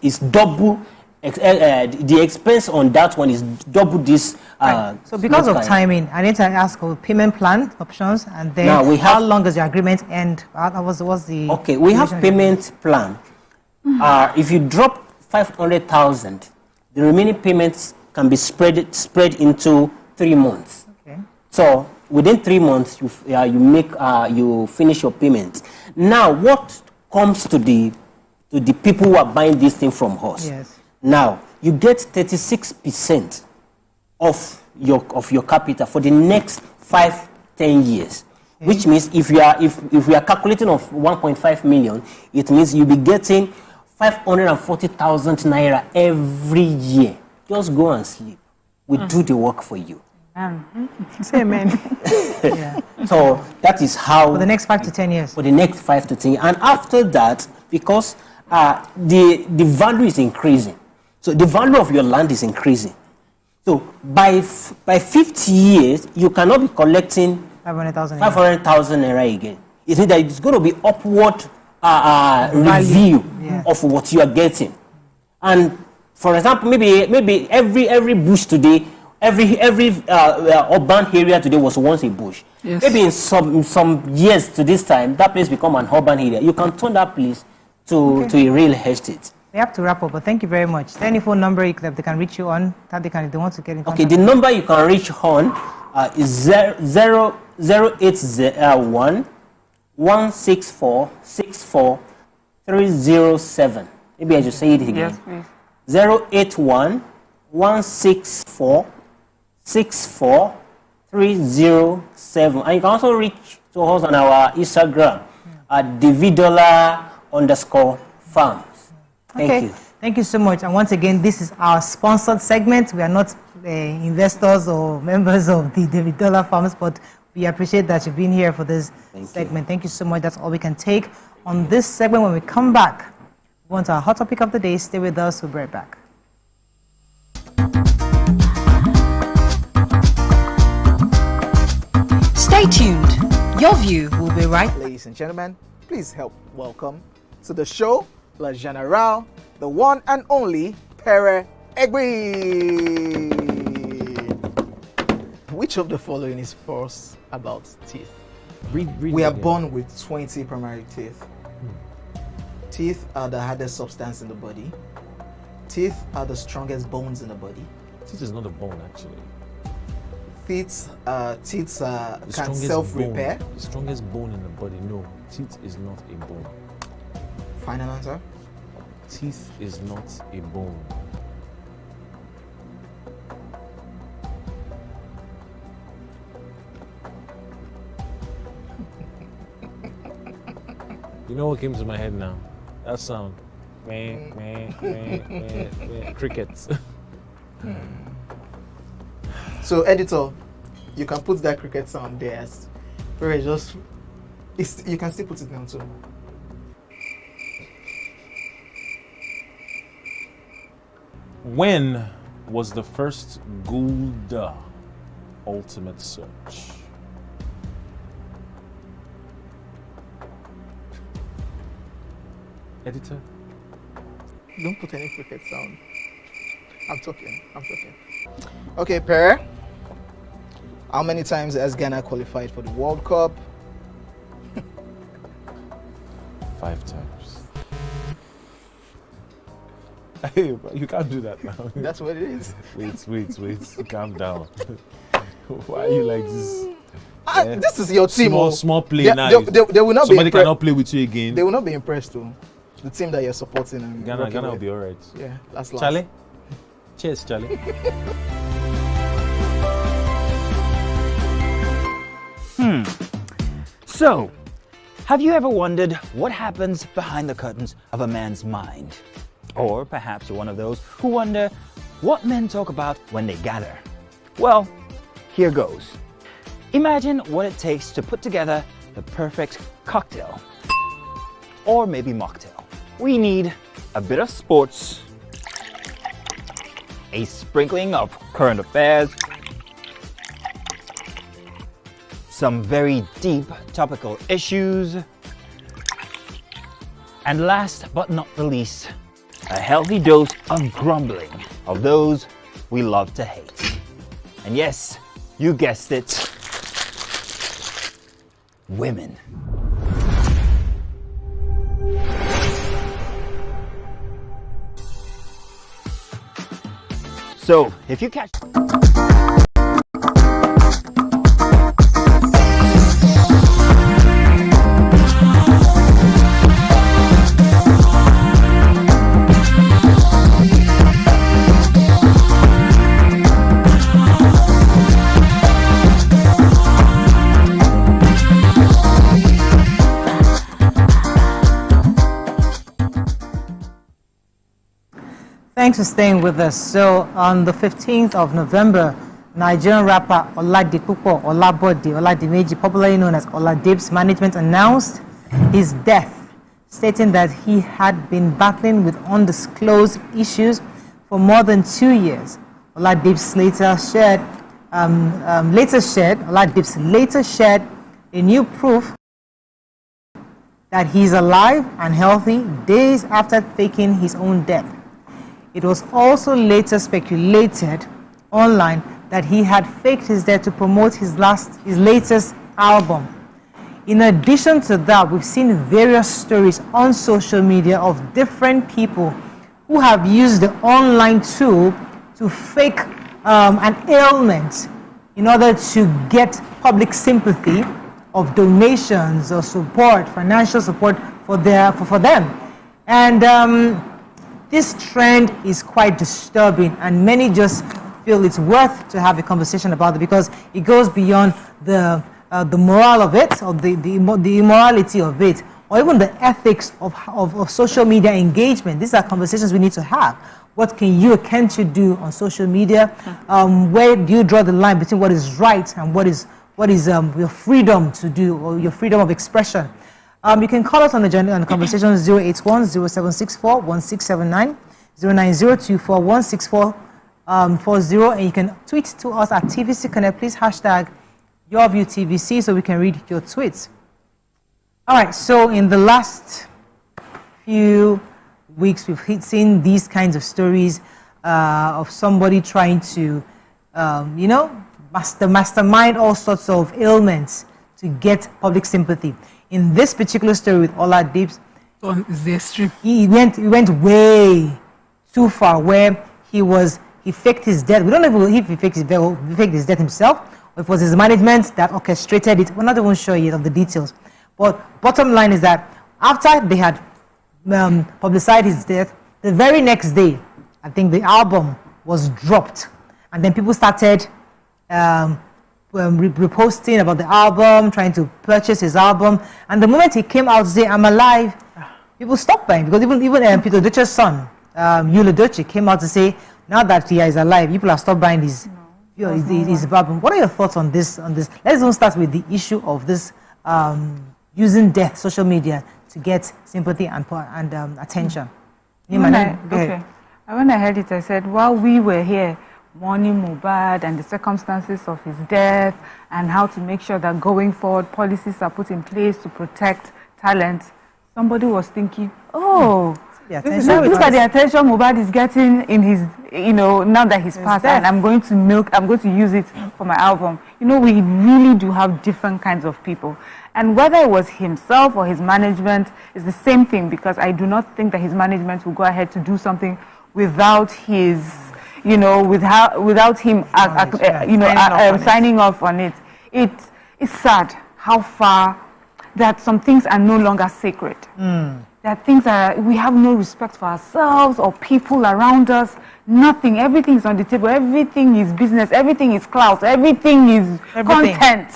it's double. The expense on that one is double this.
So because of timing, I need to ask for payment plan options, and then
now
how long does your agreement end? What's the
okay? We have payment plan. If you drop 500,000, the remaining payments can be spread into 3 months.
Okay.
So within 3 months, you finish your payments. Now, what comes to the people who are buying this thing from us?
Yes.
Now you get 36% of your capital for the next 5-10 years. Okay. Which means if we are calculating of 1.5 million, it means you'll be getting 540,000 naira every year. Just go and sleep. We do the work for you.
Say amen.
Yeah.
So that is how
for the next 5 to 10 years.
For the next 5 to 10 years, and after that, because the value is increasing, so the value of your land is increasing. So by 50 years, you cannot be collecting 500,000 naira again. It means that it's going to be upward review of what you are getting. And for example, maybe every bush today, every urban area today was once a bush. Yes. Maybe in some years to this time, that place become an urban area. You can turn that place to a real estate.
We have to wrap up, but thank you very much. Is there any phone number that they can reach you on that they want to get in contact?
Okay, the number you can reach on is 0801 164 64307. Maybe I should say it again.
Yes, please.
081 164 64307. And you can also reach to us on our Instagram at Davidola_farms. Thank you.
Thank you so much. And once again, this is our sponsored segment. We are not investors or members of the Davidola Farms, but we appreciate that you've been here for this segment. Thank you so much. That's all we can take on this segment. When we come back, we want our hot topic of the day. Stay with us. We'll be right back.
Stay tuned. Your view will be right.
Ladies and gentlemen, please help welcome to the show La General, the one and only Pere Egbe. Which of the following is false about teeth? We are born with 20 primary teeth. Teeth are the hardest substance in the body. Teeth are the strongest bones in the body.
Teeth is not a bone, actually.
Teeth can self-repair.
The strongest bone in the body, no. Teeth is not a bone.
Final answer?
Teeth is not a bone. You know what came to my head now? That sound. Crickets.
So, editor, you can put that cricket sound there. You can still put it down too.
When was the first Gulda ultimate search? Editor?
Don't put any cricket sound. I'm talking. Okay, Pere. How many times has Ghana qualified for the World Cup?
5 times. Hey, you can't do that now.
That's what it is.
Wait. Calm down. Why are you like this?
This is your team.
Small play now.
They will not
Somebody cannot play with you again.
They will not be impressed though. The team that you're supporting.
Ghana will be alright.
Yeah, that's last.
Charlie? Cheers, Charlie.
So, have you ever wondered what happens behind the curtains of a man's mind? Or perhaps you're one of those who wonder what men talk about when they gather. Well, here goes. Imagine what it takes to put together the perfect cocktail. Or maybe mocktail. We need a bit of sports, a sprinkling of current affairs, some very deep topical issues, and last but not the least, a healthy dose of grumbling of those we love to hate. And yes, you guessed it, women. So, if you catch...
Thanks for staying with us. So on the 15th of November, Nigerian rapper Oladipupo Oladimeji, popularly known as Oladip's management, announced his death, stating that he had been battling with undisclosed issues for more than 2 years. Oladip's later shared a new proof that he's alive and healthy days after faking his own death. It was also later speculated online that he had faked his death to promote his latest album. In addition to that, we've seen various stories on social media of different people who have used the online tool to fake an ailment in order to get public sympathy of donations or support, financial support for them. And this trend is quite disturbing, and many just feel it's worth to have a conversation about it because it goes beyond the moral of it, or the immorality of it, or even the ethics of social media engagement. These are conversations we need to have. What can you or can't you do on social media? Where do you draw the line between what is right and what is your freedom to do, or your freedom of expression? You can call us on the conversation 081-0764-1679, 09024-16440, and you can tweet to us at TVC Connect. Please hashtag YourViewTVC so we can read your tweets. All right, so in the last few weeks, we've seen these kinds of stories of somebody trying to, mastermind all sorts of ailments to get public sympathy. In this particular story with Oladip,
is the extreme.
He went way too far, where he faked his death. We don't know if he faked his death himself, or if it was his management that orchestrated it. We're not even sure yet of the details. But bottom line is that after they had publicized his death, the very next day, I think the album was dropped, and then people started reposting about the album, trying to purchase his album. And the moment he came out to say, "I'm alive," people stopped buying, because even Peter Doce's son, Yul Edochie, came out to say, now that he is alive, people have stopped buying his album. What are your thoughts on this? Let's even start with the issue of this using death, social media, to get sympathy and attention.
When I heard it, I said, while we were here mourning Mohbad and the circumstances of his death and how to make sure that going forward policies are put in place to protect talent, somebody was thinking, look at the attention Mohbad is getting in his, now that he's passed, and I'm going to use it for my album. We really do have different kinds of people. And whether it was himself or his management is the same thing, because I do not think that his management will go ahead to do something without his, without him, signing off on it. It's sad how far that some things are no longer sacred. That things we have no respect for ourselves or people around us. Nothing. Everything is on the table. Everything is business. Everything is clout. Everything is content.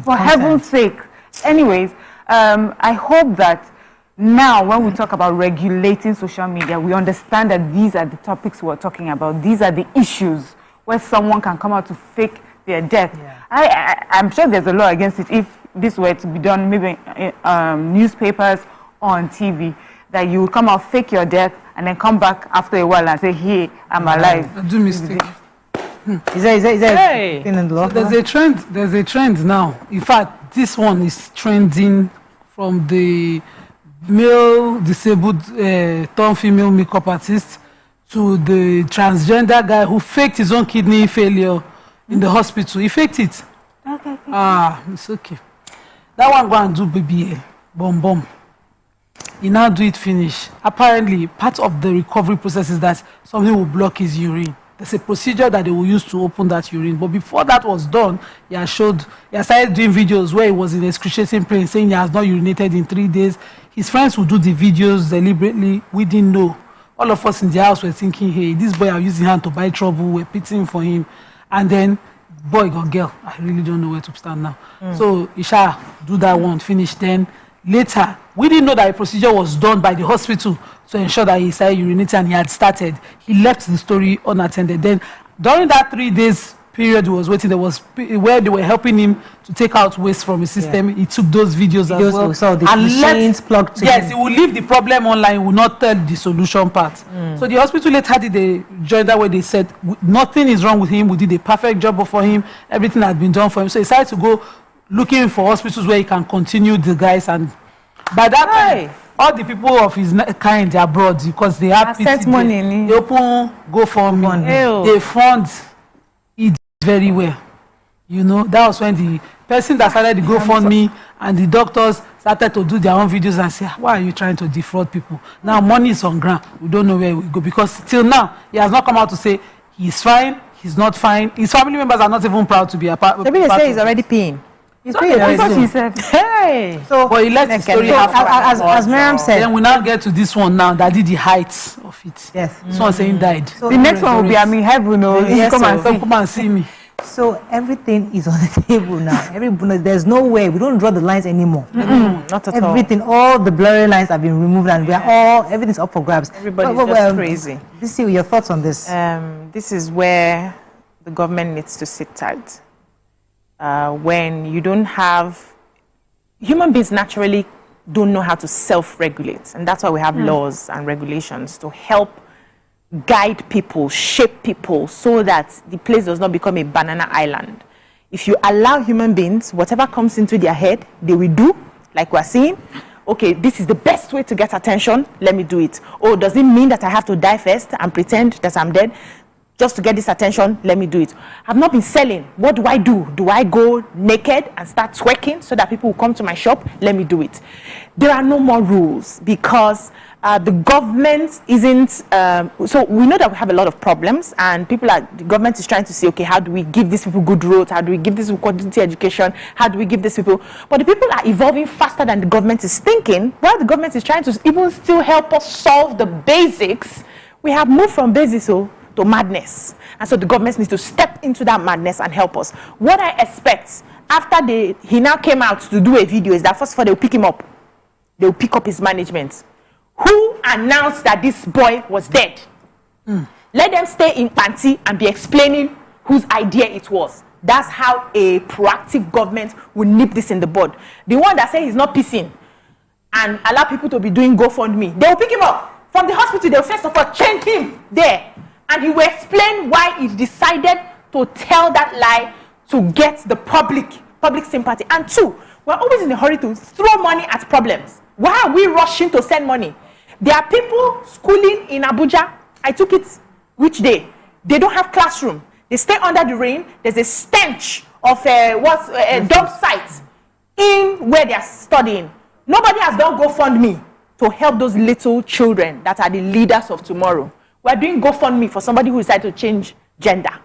For heaven's sake. Anyways, I hope that now when we talk about regulating social media, we understand that these are the topics we're talking about. These are the issues where someone can come out to fake their death. Yeah. I'm sure there's a law against it if this were to be done, maybe newspapers or on TV, that you would come out, fake your death, and then come back after a while and say, hey, I'm alive.
I do mistake.
Is there
hey. In the law? So there's a trend now. In fact, this one is trending from the male disabled torn female makeup artist to the transgender guy who faked his own kidney failure in the hospital. He faked it. Okay. It's okay. That one go and do BBA. Bomb. He now do it finish. Apparently, part of the recovery process is that something will block his urine. There's a procedure that they will use to open that urine. But before that was done, he started doing videos where he was in excruciating pain, saying he has not urinated in 3 days. His friends would do the videos deliberately. We didn't know. All of us in the house were thinking, hey, this boy are using hand to buy trouble. We're pitying for him. And then, boy got girl. I really don't know where to stand now. So, Isha, do that one, finish. Then, later, we didn't know that a procedure was done by the hospital to ensure that he started urinating and he had started. He left the story unattended. Then, during that 3 days period he was waiting, there was where they were helping him to take out waste from his system. He took those videos as well.
So the machines plugged in.
Yes, he will leave the problem online, he will not tell the solution part. So the hospital later did a joint where they said nothing is wrong with him, we did a perfect job for him, everything had been done for him. So he decided to go looking for hospitals where he can continue the guys, and by that time, all the people of his kind are abroad because they have money. They open GoFundMe. They fund it very well. You know, that was when the person that started the GoFundMe and the doctors started to do their own videos and say, why are you trying to defraud people? Now money is on ground. We don't know where we go because till now he has not come out to say he's fine, he's not fine. His family members are not even proud to be a part.
Maybe they say he's already peeing.
That's what she said.
Hey!
So, but he let the story
as Miriam said.
Then we now get to this one now that did the height of it.
Yes.
Someone saying died.
So the next one will be, I mean, heaven.
Come and see me.
So everything is on the table now. There's no way. We don't draw the lines anymore.
Not at all.
Everything, all the blurry lines have been removed and everything's up for grabs.
Everybody's just crazy.
Your thoughts on this?
This is where the government needs to sit tight. When you don't have, human beings naturally don't know how to self-regulate, and that's why we have laws and regulations to help guide people, shape people, so that the place does not become a banana island. If you allow human beings, whatever comes into their head, they will do, like we're seeing. Okay, this is the best way to get attention, let me do it. Oh, does it mean that I have to die first and pretend that I'm dead? Just to get this attention, let me do it. I've not been selling. What do? Do I go naked and start twerking so that people will come to my shop? Let me do it. There are no more rules because the government isn't. So we know that we have a lot of problems, and the government is trying to say, okay, how do we give these people good roads? How do we give these people quality education? How do we give these people? But the people are evolving faster than the government is thinking. While the government is trying to even still help us solve the basics, we have moved from basics to madness, and so the government needs to step into that madness and help us. What I expect after he now came out to do a video is that first of all they will pick him up, they will pick up his management. Who announced that this boy was dead? Let them stay in panty and be explaining whose idea it was. That's how a proactive government will nip this in the bud. The one that says he's not pissing and allow people to be doing GoFundMe, they will pick him up from the hospital. They will first of all chain him there. And he will explain why he decided to tell that lie to get the public sympathy. And two, we're always in a hurry to throw money at problems. Why are we rushing to send money? There are people schooling in Abuja. I took it which day? They don't have classroom. They stay under the rain. There's a stench of a dump site in where they are studying. Nobody has done GoFundMe to help those little children that are the leaders of tomorrow. We're doing GoFundMe for somebody who decided to change gender.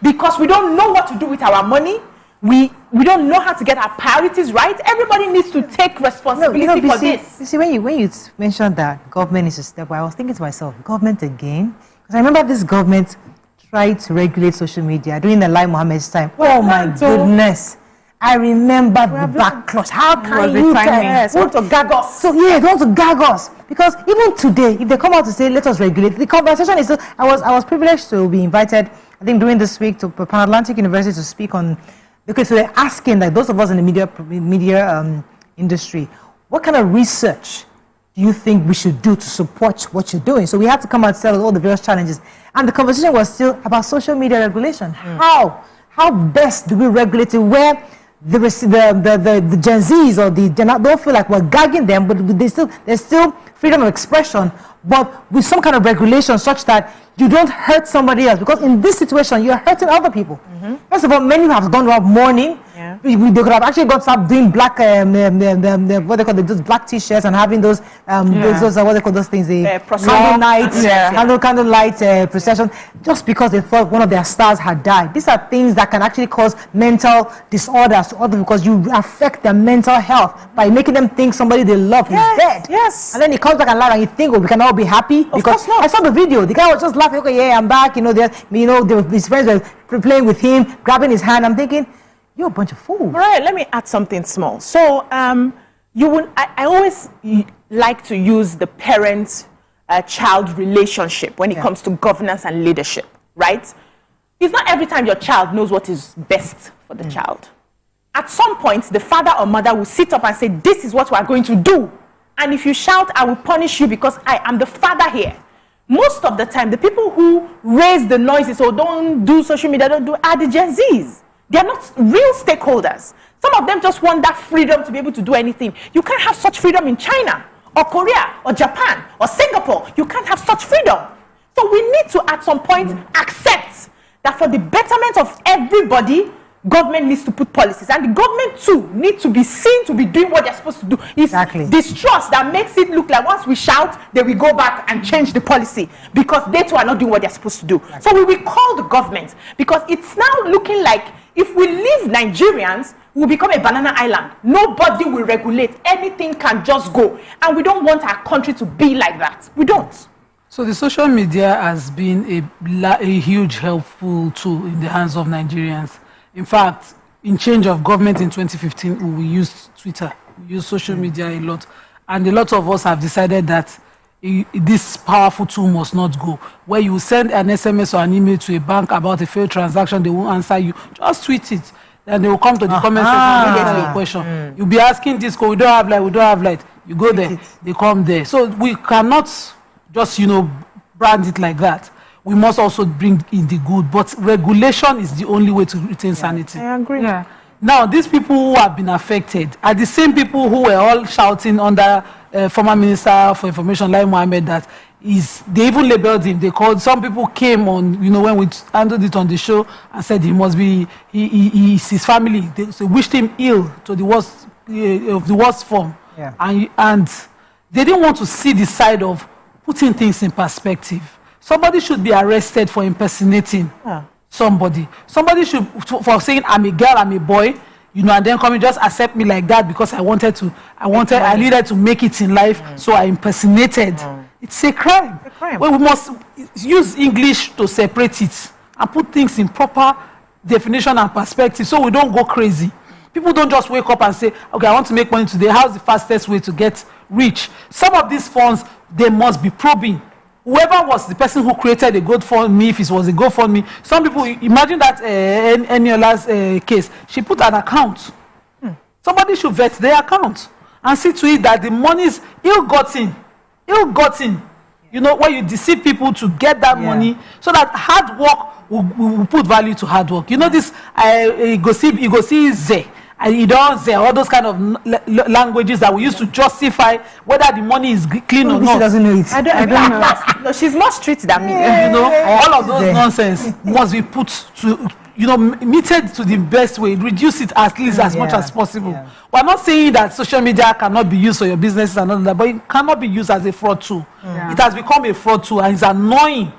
Because we don't know what to do with our money. We don't know how to get our priorities right. Everybody needs to take responsibility for this.
You see, when you mentioned that government is a step, I was thinking to myself, government again? Because I remember this government tried to regulate social media during the Lai Mohammed's time. Oh my goodness. I remember the backlash. How can you
yes, want to gag us?
So yeah, they want to gag us. Because even today, if they come out to say, let us regulate, the conversation is, I was privileged to be invited, I think during this week, to Pan Atlantic University to speak on, okay, so they're asking, like those of us in the media industry, what kind of research do you think we should do to support what you're doing? So we had to come out and tell all the various challenges. And the conversation was still about social media regulation. How best do we regulate it where the Gen Zs or don't feel like we're gagging them, but there's still freedom of expression, but with some kind of regulation such that you don't hurt somebody else, because in this situation you're hurting other people. First of all, many have gone out mourning. They could have actually got to start doing black what they call those black t-shirts and having those those what they call those things, the candle nights, candlelight procession, just because they thought one of their stars had died. These are things that can actually cause mental disorders to others, because you affect their mental health by making them think somebody they love is dead.
Yes.
And then he comes back and laugh, and you think, oh, we can all be happy. Because I saw the video. The guy was just laughing. Okay, yeah, I'm back. His friends were playing with him, grabbing his hand. I'm thinking, you're a bunch of fools.
All right, let me add something small. So I always like to use the parent-child relationship when it comes to governance and leadership, right? It's not every time your child knows what is best for the child. At some point, the father or mother will sit up and say, this is what we are going to do. And if you shout, I will punish you because I am the father here. Most of the time, the people who raise the noises or don't do social media, are the Gen Zs. They're not real stakeholders. Some of them just want that freedom to be able to do anything. You can't have such freedom in China or Korea or Japan or Singapore. You can't have such freedom. So we need to, at some point, accept that for the betterment of everybody, government needs to put policies, and the government too need to be seen to be doing what they're supposed to do. It's distrust that makes it look like once we shout, then we go back and change the policy, because they too are not doing what they're supposed to do. So we will call the government, because it's now looking like if we leave Nigerians, we'll become a banana island. Nobody will regulate. Anything can just go, and we don't want our country to be like that. We don't.
So the social media has been a huge helpful tool in the hands of Nigerians. In fact, in change of government in 2015, we used Twitter, we used social media a lot. And a lot of us have decided that this powerful tool must not go. Where you send an SMS or an email to a bank about a failed transaction, they won't answer you. Just tweet it. Then they will come to the comment section and answer your question. You'll be asking this, we don't have light. You go there, they come there. So we cannot just, brand it like that. We must also bring in the good, but regulation is the only way to retain sanity.
I agree.
Yeah. Now, these people who have been affected are the same people who were all shouting under former Minister for Information, Lai Mohammed, they even labeled him. They called, some people came on, when we handled it on the show and said he must be, his family, they wished him ill to the worst, of the worst form.
Yeah.
And they didn't want to see the side of putting things in perspective. Somebody should be arrested for impersonating somebody. Somebody should, for saying, I'm a girl, I'm a boy, and then come and just accept me like that because I needed to make it in life, so I impersonated. It's a crime. Well, we must use English to separate it and put things in proper definition and perspective so we don't go crazy. People don't just wake up and say, okay, I want to make money today. How's the fastest way to get rich? Some of these funds, they must be probing. Whoever was the person who created a GoFundMe, if it was a GoFundMe, some people, imagine that Eniola's case, she put an account. Somebody should vet their account and see to it that the money is ill-gotten. Where you deceive people to get that money, so that hard work will put value to hard work. This, you go see Ze. And you don't say all those kind of languages that we use to justify whether the money is clean or not.
She doesn't know it.
I don't know. No, she's more strict than me.
All of those nonsense must be put to, meted to the best way. Reduce it at least as much as possible. Yeah. We're not saying that social media cannot be used for your business and all that, but it cannot be used as a fraud tool. Yeah. It has become a fraud tool, and it's annoying.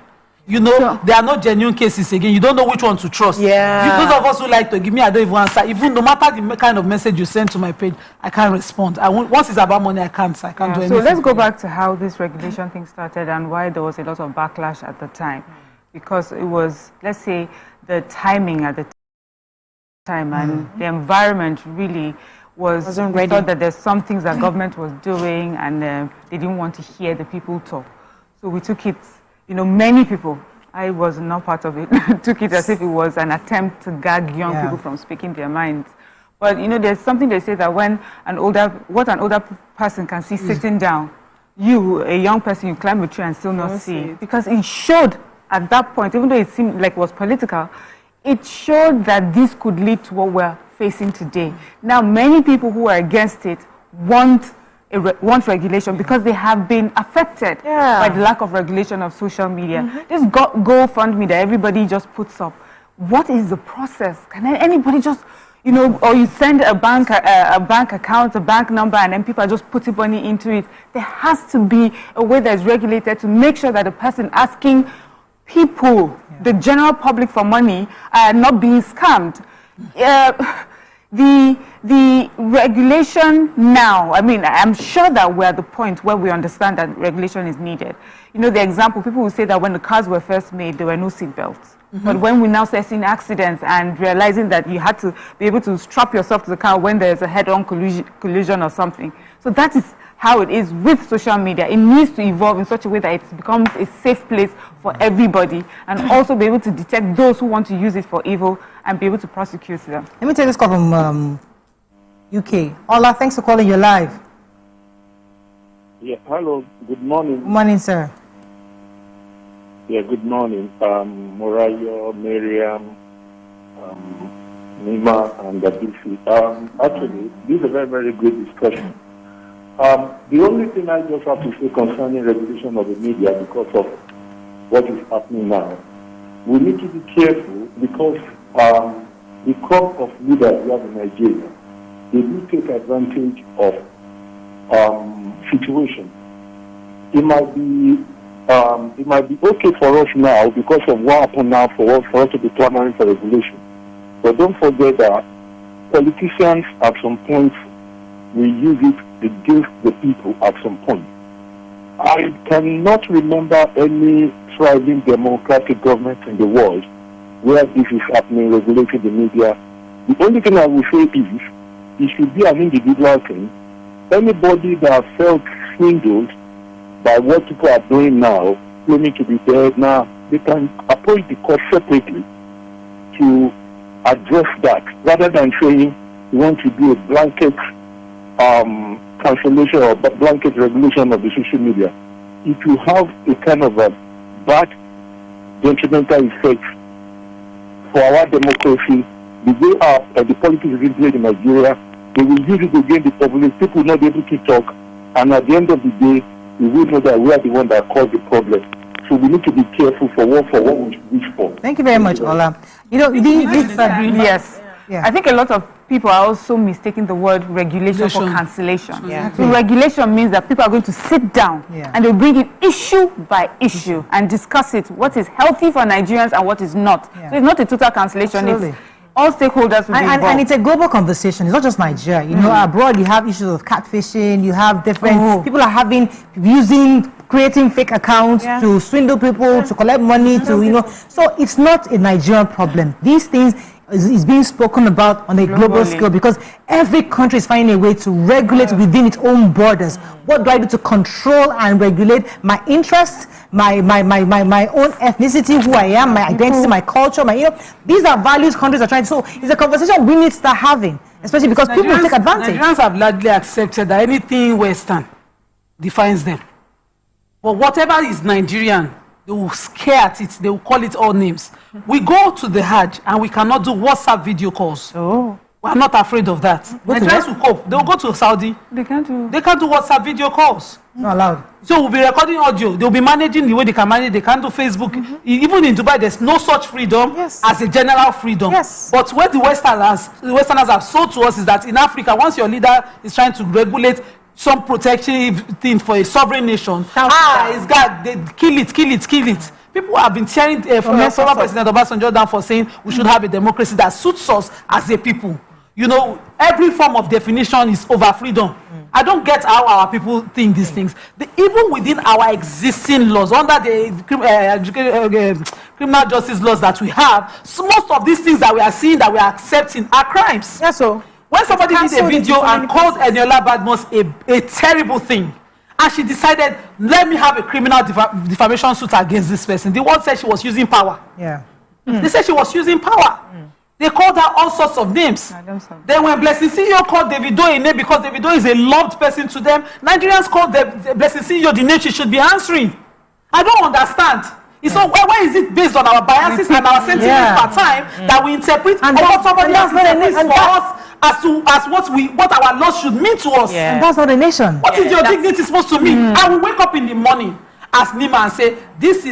There are no genuine cases again. You don't know which one to trust. Yeah. Those of us who like to give me, I don't even answer. Even no matter the kind of message you send to my page, I can't respond. Once it's about money, I can't do anything.
So let's go back to how this regulation thing started and why there was a lot of backlash at the time. Because it was, let's say, the timing at the time, and the environment really wasn't ready. Thought that there's some things that government was doing, and they didn't want to hear the people talk. So we took it, many people, I was not part of it, took it as if it was an attempt to gag young people from speaking their minds. But, there's something they say that when an older person can see sitting down, you, a young person, you climb a tree and still not see it. Because it showed at that point, even though it seemed like it was political, it showed that this could lead to what we're facing today. Now, many people who are against it want regulation because they have been affected by the lack of regulation of social media. This GoFundMe that everybody just puts up, what is the process? Can anybody just, or you send a bank account, a bank number, and then people are just putting money into it? There has to be a way that is regulated to make sure that the person asking people, the general public, for money are not being scammed. The regulation now, I'm sure that we're at the point where we understand that regulation is needed. The example, people will say that when the cars were first made, there were no seat belts. But when we now start seeing accidents and realizing that you had to be able to strap yourself to the car when there's a head-on collision or something. So that is how it is with social media. It needs to evolve in such a way that it becomes a safe place for everybody, and also be able to detect those who want to use it for evil and be able to prosecute them.
Let me take this call from UK. Ola, thanks for calling. You're live.
Yeah, hello. Good morning.
Good morning, sir.
Yeah, good morning. Morayo, Miriam, Nima, and Dabifi. Actually, this is a very, very good discussion. The only thing I just have to say concerning regulation of the media, because of what is happening now, we need to be careful because the crop of leaders we have in Nigeria, they do take advantage of situations. It might be okay for us now because of what happened now for us to be clamoring for regulation. But don't forget that politicians at some point will use it against the people at some point. I cannot remember any thriving democratic government in the world where this is happening, regulating the media. The only thing I will say is it should be an individual thing. Anybody that felt swindled by what people are doing now, claiming to be dead now, they can approach the court separately to address that, rather than saying you want to do a blanket cancellation or blanket regulation of the social media. It will have a kind of a bad detrimental effect for our democracy. The way the politics is being played in Nigeria, they will use it against the populace. People will not be able to talk, and at the end of the day, we will know that we are the one that caused the problem. So we need to be careful for what we wish for.
Thank you very much, Ola.
Yes. Yeah. I think a lot of people are also mistaking the word regulation for cancellation. Yeah. So regulation means that people are going to sit down and they'll bring in issue by issue and discuss it, what is healthy for Nigerians and what is not. So it's not a total cancellation. It's all stakeholders will be involved. And it's
a global conversation. It's not just Nigeria. You know, abroad you have issues of catfishing. You have different people are creating fake accounts to swindle people, to collect money, So it's not a Nigerian problem. These things is being spoken about on a global scale because every country is finding a way to regulate within its own borders. What do I do to control and regulate my interests, my own ethnicity, who I am, my identity, my culture, these are values countries are trying to. So it's a conversation we need to start having, especially because people take advantage.
Nigerians have largely accepted that anything Western defines them. But whatever is Nigerian, they will scare at it. They will call it all names. We go to the Hajj and we cannot do WhatsApp video calls. We are not afraid of that. Nigerians will cope. They will go to Saudi. They can't do WhatsApp video calls.
Not allowed.
So we'll be recording audio. They'll be managing the way they can manage. They can't do Facebook. Even in Dubai, there's no such freedom as a general freedom. But what the Westerners have sold to us is that in Africa, once your leader is trying to regulate some protective thing for a sovereign nation, it's got they kill it. People have been tearing from former President Obasanjo down for saying we should have a democracy that suits us as a people. You know, every form of definition is over freedom. I don't get how our people think these things. Even within our existing laws, under the criminal justice laws that we have, so most of these things that we are seeing, that we are accepting, are crimes.
Yeah, so
when somebody did a video and called Eniola Badmus a terrible thing, and she decided, let me have a criminal defamation suit against this person, the one said she was using power.
Yeah.
They said she was using power. They called her all sorts of names. Then when Blessing CEO called Davido a name because Davido is a loved person to them, Nigerians called the Blessing CEO the name she should be answering. I don't understand. So why is it based on our biases and our sentiments per time that we interpret what somebody else interprets for us as what our laws should mean to us?
And that's not a nation.
What is your dignity supposed to mean? I will wake up in the morning as Nima and say, these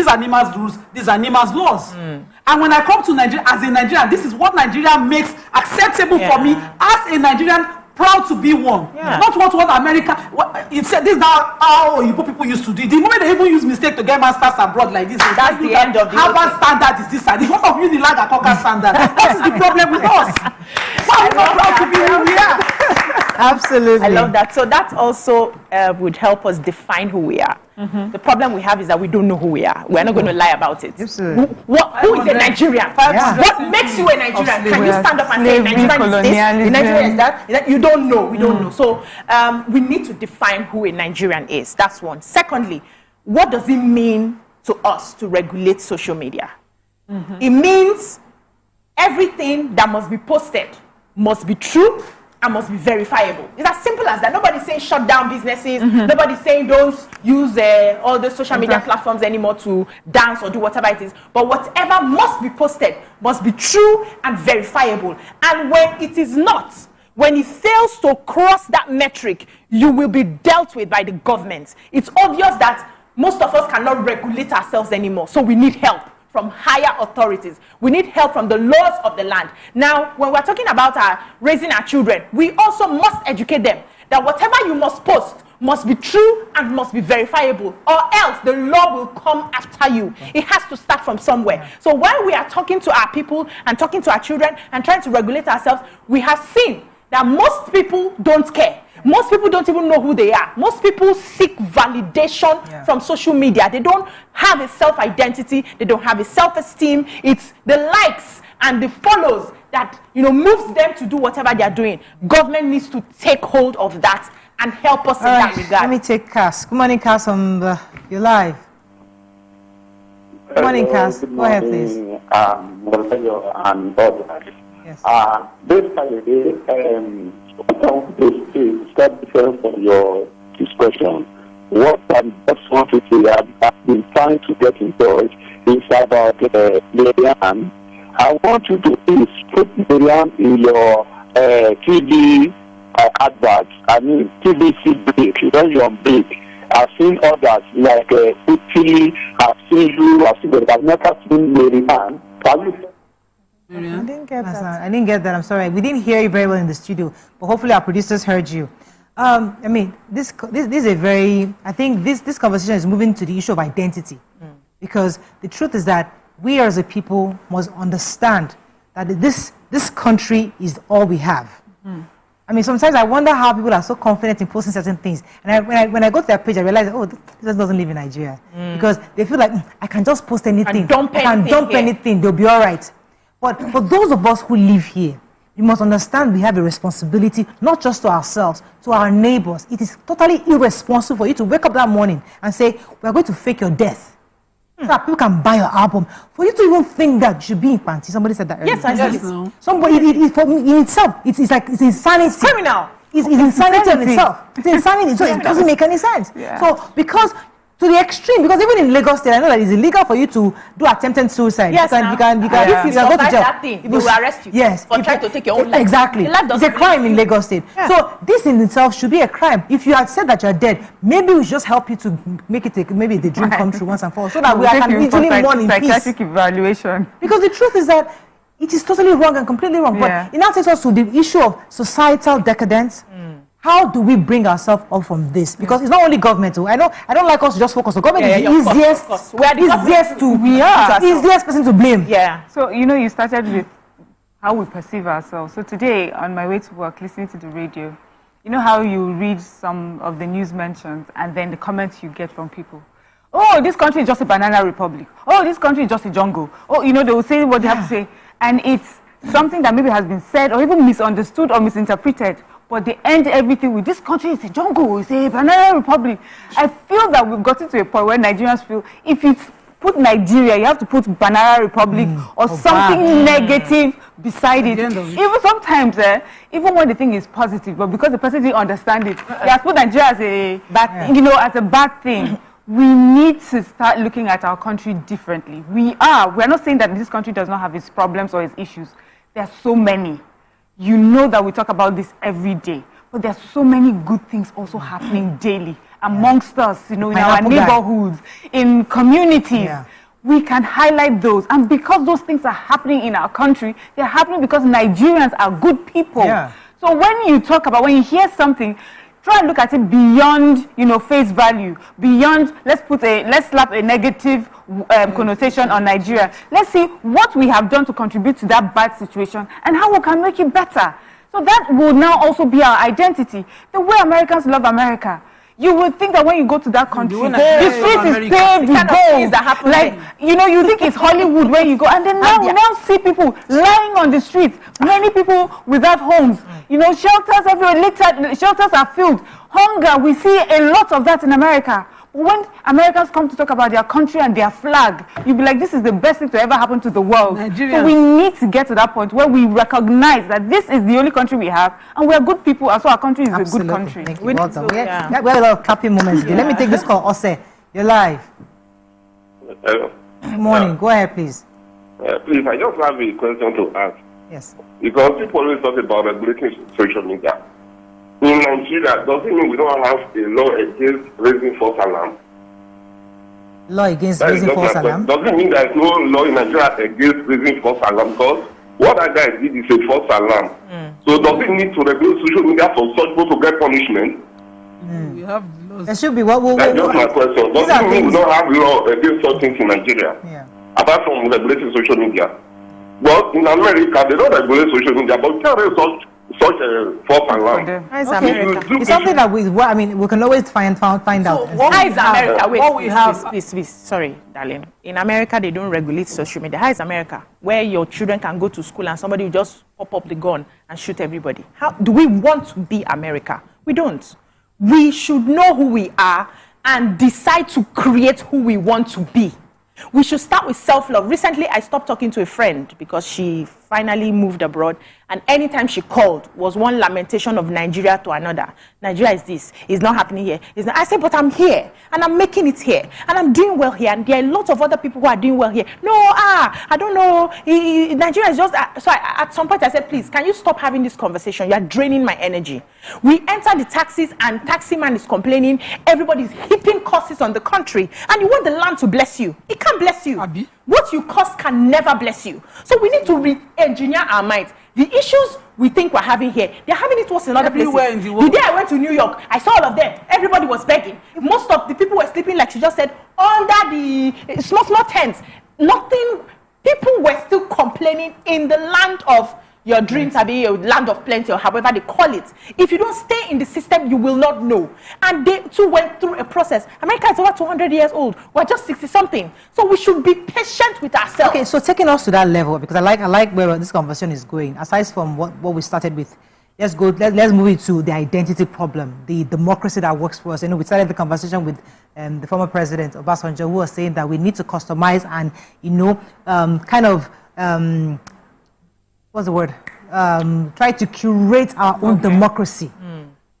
are Nima's rules, these are Nima's laws. And when I come to Nigeria as a Nigerian, this is what Nigeria makes acceptable for me as a Nigerian, proud to be one. Not what America, it said this now how people used to do. The moment they even use mistake to get masters abroad like this, that's the end of the Harvard standard is this side. It's one of you the Laga Coca standard. What is the problem with us? Why are we not proud to be who we are?
Absolutely.
I love that. So that also would help us define who we are. The problem we have is that we don't know who we are. We're not going to lie about it. Who is a Nigerian? What makes you a Nigerian? Can you stand up and say Nigerian is this, Nigerian is that? You don't know. We don't know. So we need to define who a Nigerian is. That's one. Secondly, what does it mean to us to regulate social media? It means everything that must be posted must be true and must be verifiable. It's as simple as that. Nobody's saying shut down businesses. Nobody's saying don't use all the social media platforms anymore to dance or do whatever it is. But whatever must be posted must be true and verifiable. And when it is not, when it fails to cross that metric, you will be dealt with by the government. It's obvious that most of us cannot regulate ourselves anymore. So we need help from higher authorities. We need help from the laws of the land. Now, when we're talking about raising our children, we also must educate them that whatever you must post must be true and must be verifiable, or else the law will come after you. It has to start from somewhere. So while we are talking to our people and talking to our children and trying to regulate ourselves, we have seen that most people don't care. Most people don't even know who they are. Most people seek validation from social media. They don't have a self-identity. They don't have a self-esteem. It's the likes and the follows that moves them to do whatever they are doing. Government needs to take hold of that and help us in that regard.
Let me take Cass. Good morning, Cass. You're live. Good morning, Cass. Go ahead, please.
Yes. Basically, start from your discussion. What I just wanted to say, I've been trying to get in touch is about Miriam. I want you to please put Miriam in your TV adverts. I mean, TVC break, when you're on break. I've seen others like Uti, I've seen you, but I've never seen Miriam.
I didn't get that. I didn't get that. I'm sorry. We didn't hear you very well in the studio, but hopefully our producers heard you. I mean, this is a very. I think this conversation is moving to the issue of identity, because the truth is that we as a people must understand that this country is all we have. I mean, sometimes I wonder how people are so confident in posting certain things, and when I go to their page, I realize, oh, this doesn't live in Nigeria, because they feel like I can just post anything, I can dump anything, they'll be all right. But for those of us who live here, we must understand we have a responsibility, not just to ourselves, to our neighbors. It is totally irresponsible for you to wake up that morning and say, we are going to fake your death. So that people can buy your album. For you to even think that you should be in panty. Somebody said that earlier.
Yes, I know.
Somebody, for me, in itself, it's insanity.
It's criminal.
It's insanity in itself. It's insanity. So it doesn't make any sense. Yeah. So because to the extreme, because even in Lagos State, I know that it's illegal for you to do attempted suicide.
Yes,
you can
if you
go to jail.
That thing, they will arrest you.
Yes,
for trying to take your own life.
Exactly. It's a crime in Lagos State. Yeah. So this in itself should be a crime. If you had said that you're dead, maybe we should just help you to make it maybe the dream come true once and for all, so that we can easily mourn in peace.
Psychiatric evaluation.
Because the truth is that it is totally wrong and completely wrong. Yeah. But it now takes us to the issue of societal decadence. How do we bring ourselves up from this? Because it's not only government. I don't like us to just focus on government. Is the easiest person to blame.
Yeah.
So you started with how we perceive ourselves. So today, on my way to work, listening to the radio, You know how you read some of the news mentions and then the comments you get from people. Oh, this country is just a banana republic. Oh, this country is just a jungle. Oh, you know, they will say what they have to say. And it's something that maybe has been said or even misunderstood or misinterpreted. But they end everything with, this country is a jungle, it's a banana republic. I feel that we've gotten to a point where Nigerians feel, if you put Nigeria, you have to put banana republic or something negative beside it. Even sometimes, even when the thing is positive, but because the person didn't understand it, they have put Nigeria as a bad, you know, as a bad thing. We need to start looking at our country differently. We're not saying that this country does not have its problems or its issues. There are so many. You know that we talk about this every day, but there are so many good things also happening daily amongst us, you know, in our neighborhoods, in communities. We can highlight those. And because those things are happening in our country, they're happening because Nigerians are good people. So when you talk about, when you hear something, try and look at it beyond, you know, face value, beyond, let's slap a negative connotation on Nigeria. Let's see what we have done to contribute to that bad situation and how we can make it better. So that will now also be our identity. The way Americans love America. You would think that when you go to that country, the street is paved with gold. Like, you know, you think it's Hollywood where you go. And then now see people lying on the streets. Many people without homes. You know, shelters everywhere. Shelters are filled. Hunger, we see a lot of that in America. But when Americans come to talk about their country and their flag, you'll be like, this is the best thing to ever happen to the world. So we need to get to that point where we recognize that this is the only country we have, and we're good people, and so our country is a good country.
Thank you. We have a lot of clapping moments. Let me take this call. Ose, you're live.
Hello.
Good morning. Go ahead, please.
Please, I just have a question to ask.
Yes.
Because people always talk about regulating social media. In Nigeria, does it mean we don't have a law against raising false alarm?
Law against raising false alarm?
Does it mean there is no law in Nigeria against raising false alarm? Because what that guy did is a false alarm. So does it need to regulate social media for such people to get punishment?
We have laws.
There should be.
That's just my question. Does it mean we don't have law against such things in Nigeria? Apart from regulating social media. Well, in America, they don't regulate social media, but we can't raise such a false alarm.
It's something that we can always find out.
How is America? Please, sorry, darling. In America, they don't regulate social media. How is America? Where your children can go to school and somebody will just pop up the gun and shoot everybody. How do we want to be America? We don't. We should know who we are and decide to create who we want to be. We should start with self-love. Recently, I stopped talking to a friend because she finally moved abroad, and anytime she called was one lamentation of Nigeria to another. Nigeria is this, it's not happening here. It's not. I said, but I'm here, and I'm making it here, and I'm doing well here, and there are a lot of other people who are doing well here. No, I don't know, Nigeria is just, so at some point I said, please, can you stop having this conversation? You are draining my energy. We enter the taxis, and taxi man is complaining, everybody's heaping curses on the country, and you want the land to bless you. It can't bless you. What you cause can never bless you. So we need to re-engineer our minds. The issues we think we're having here, they're having it worse in other places. The day I went to New York, I saw all of them. Everybody was begging. Most of the people were sleeping, like she just said, under the small tents. Nothing. People were still complaining in the land of your dreams, your land of plenty, or however they call it. If you don't stay in the system, you will not know. And they too went through a process. America is over 200 years old. We're just 60-something. So we should be patient with ourselves.
Okay, so taking us to that level, because I like where this conversation is going. Aside from what we started with, let's move it to the identity problem, the democracy that works for us. You know, we started the conversation with the former president Obasanjo, who was saying that we need to customize and, you know, what's the word? Try to curate our own democracy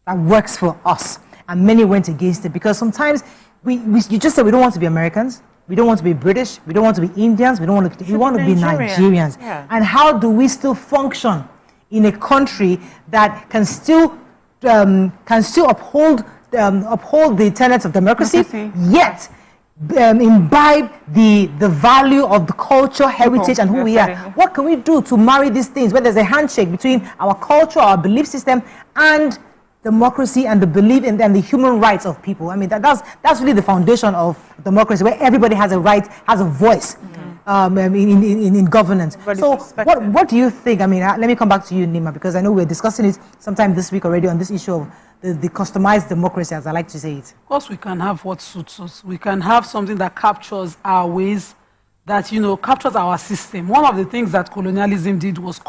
that works for us. And many went against it because sometimes you just said we don't want to be Americans, we don't want to be British, we don't want to be Indians, we want to be Nigerians. Yeah. And how do we still function in a country that can still uphold the tenets of democracy, yet imbibe the value of the culture, heritage, and who we are? What can we do to marry these things where there's a handshake between our culture, our belief system, and democracy and the belief in and the human rights of people? I mean, that's really the foundation of democracy, where everybody has a right, has a voice. in governance. So what do you think? I mean, let me come back to you, Nima, because I know we're discussing it sometime this week already on this issue of the customized democracy, as I like to say it.
Of course, we can have what suits us. We can have something that captures our ways, that, you know, captures our system. One of the things that colonialism did was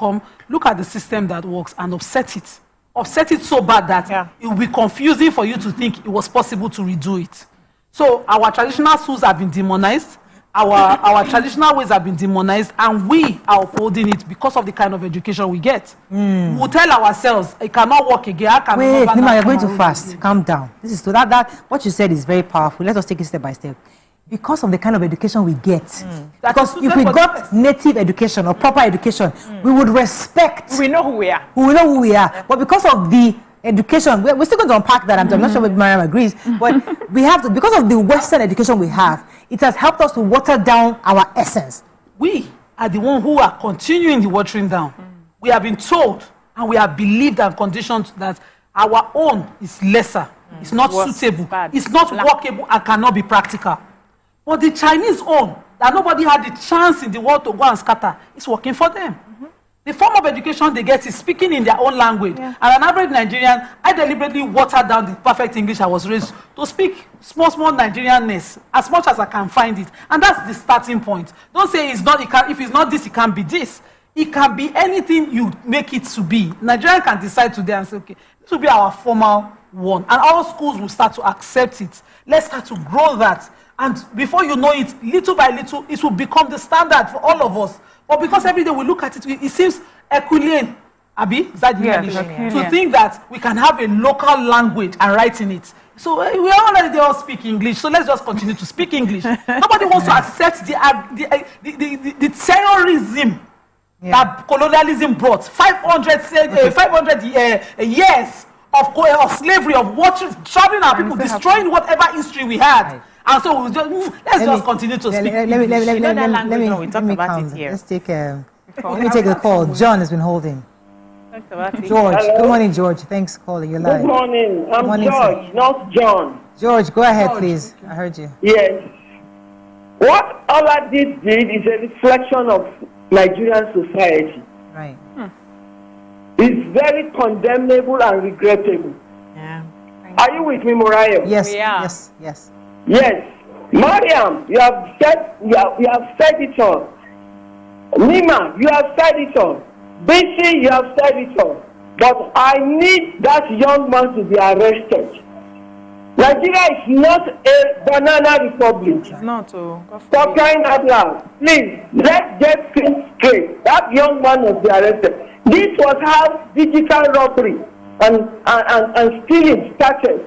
look at the system that works and upset it. Upset it so bad that it will be confusing for you to think it was possible to redo it. So our traditional schools have been demonized. Our traditional ways have been demonized, and we are upholding it because of the kind of education we get. We'll tell ourselves it cannot work again.
Wait, Nima, you're going too fast. Calm down. This is that what you said is very powerful. Let us take it step by step. Because of the kind of education we get. Because if we got native education or proper education, we would respect.
We know who we are.
We know who we are. But because of the education, we're still going to unpack that. I'm not sure if Mariam agrees, but we have to, because of the Western education we have, it has helped us to water down our essence.
We are the ones who are continuing the watering down. We have been told and we have believed and conditioned that our own is lesser, it's not suitable, it's not workable and cannot be practical. But the Chinese own, that nobody had the chance in the world to go and scatter, is working for them. The form of education they get is speaking in their own language. And an average Nigerian, I deliberately watered down the perfect English I was raised to speak small Nigerianness as much as I can find it. And that's the starting point. Don't say it's not, if it's not this, it can be this. It can be anything you make it to be. Nigerian can decide today and say, okay, this will be our formal one. And all schools will start to accept it. Let's start to grow that. And before you know it, little by little, it will become the standard for all of us. But because every day we look at it, it seems equilibrium, Abi, is that the English? To think that we can have a local language and write in it. So we all speak English, so let's just continue to speak English. Nobody wants to accept the terrorism that colonialism brought. 500 years of slavery, of traveling our people, destroying whatever history we had. And so we'll let's just continue to speak.
Let me take a call. John has been holding. George, good morning, George. Thanks for calling. You're live.
Good morning. I'm George, not John.
George, go ahead, please. I heard you.
Yes. What Aladdin did is a reflection of Nigerian society.
Right.
It's very condemnable and regrettable.
Yeah.
Are you with me, Moriah?
Yes. Yes. Yes.
Yes. Mariam, you have said it all. Nima, you have said it all. BC, you have said it all. But I need that young man to be arrested. Nigeria is not a banana republic.
It's not.
Stop crying out loud. Please, let's get things straight. That young man must be arrested. This was how digital robbery and stealing started.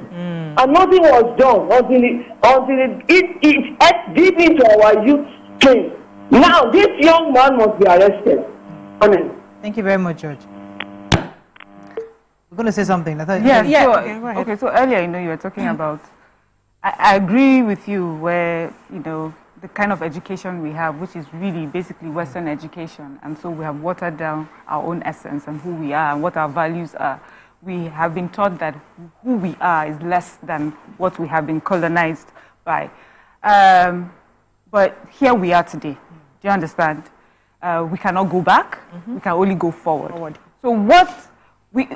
And nothing was done until it ate deep into our youth brain. Now, this young man must be arrested. Amen.
Thank you very much, George. We're going to say something. I thought,
Okay, so earlier, you were talking about, I agree with you where, the kind of education we have, which is really basically Western education. And so we have watered down our own essence and who we are and what our values are. We have been taught that who we are is less than what we have been colonized by. But here we are today. Do you understand? We cannot go back. We can only go forward. So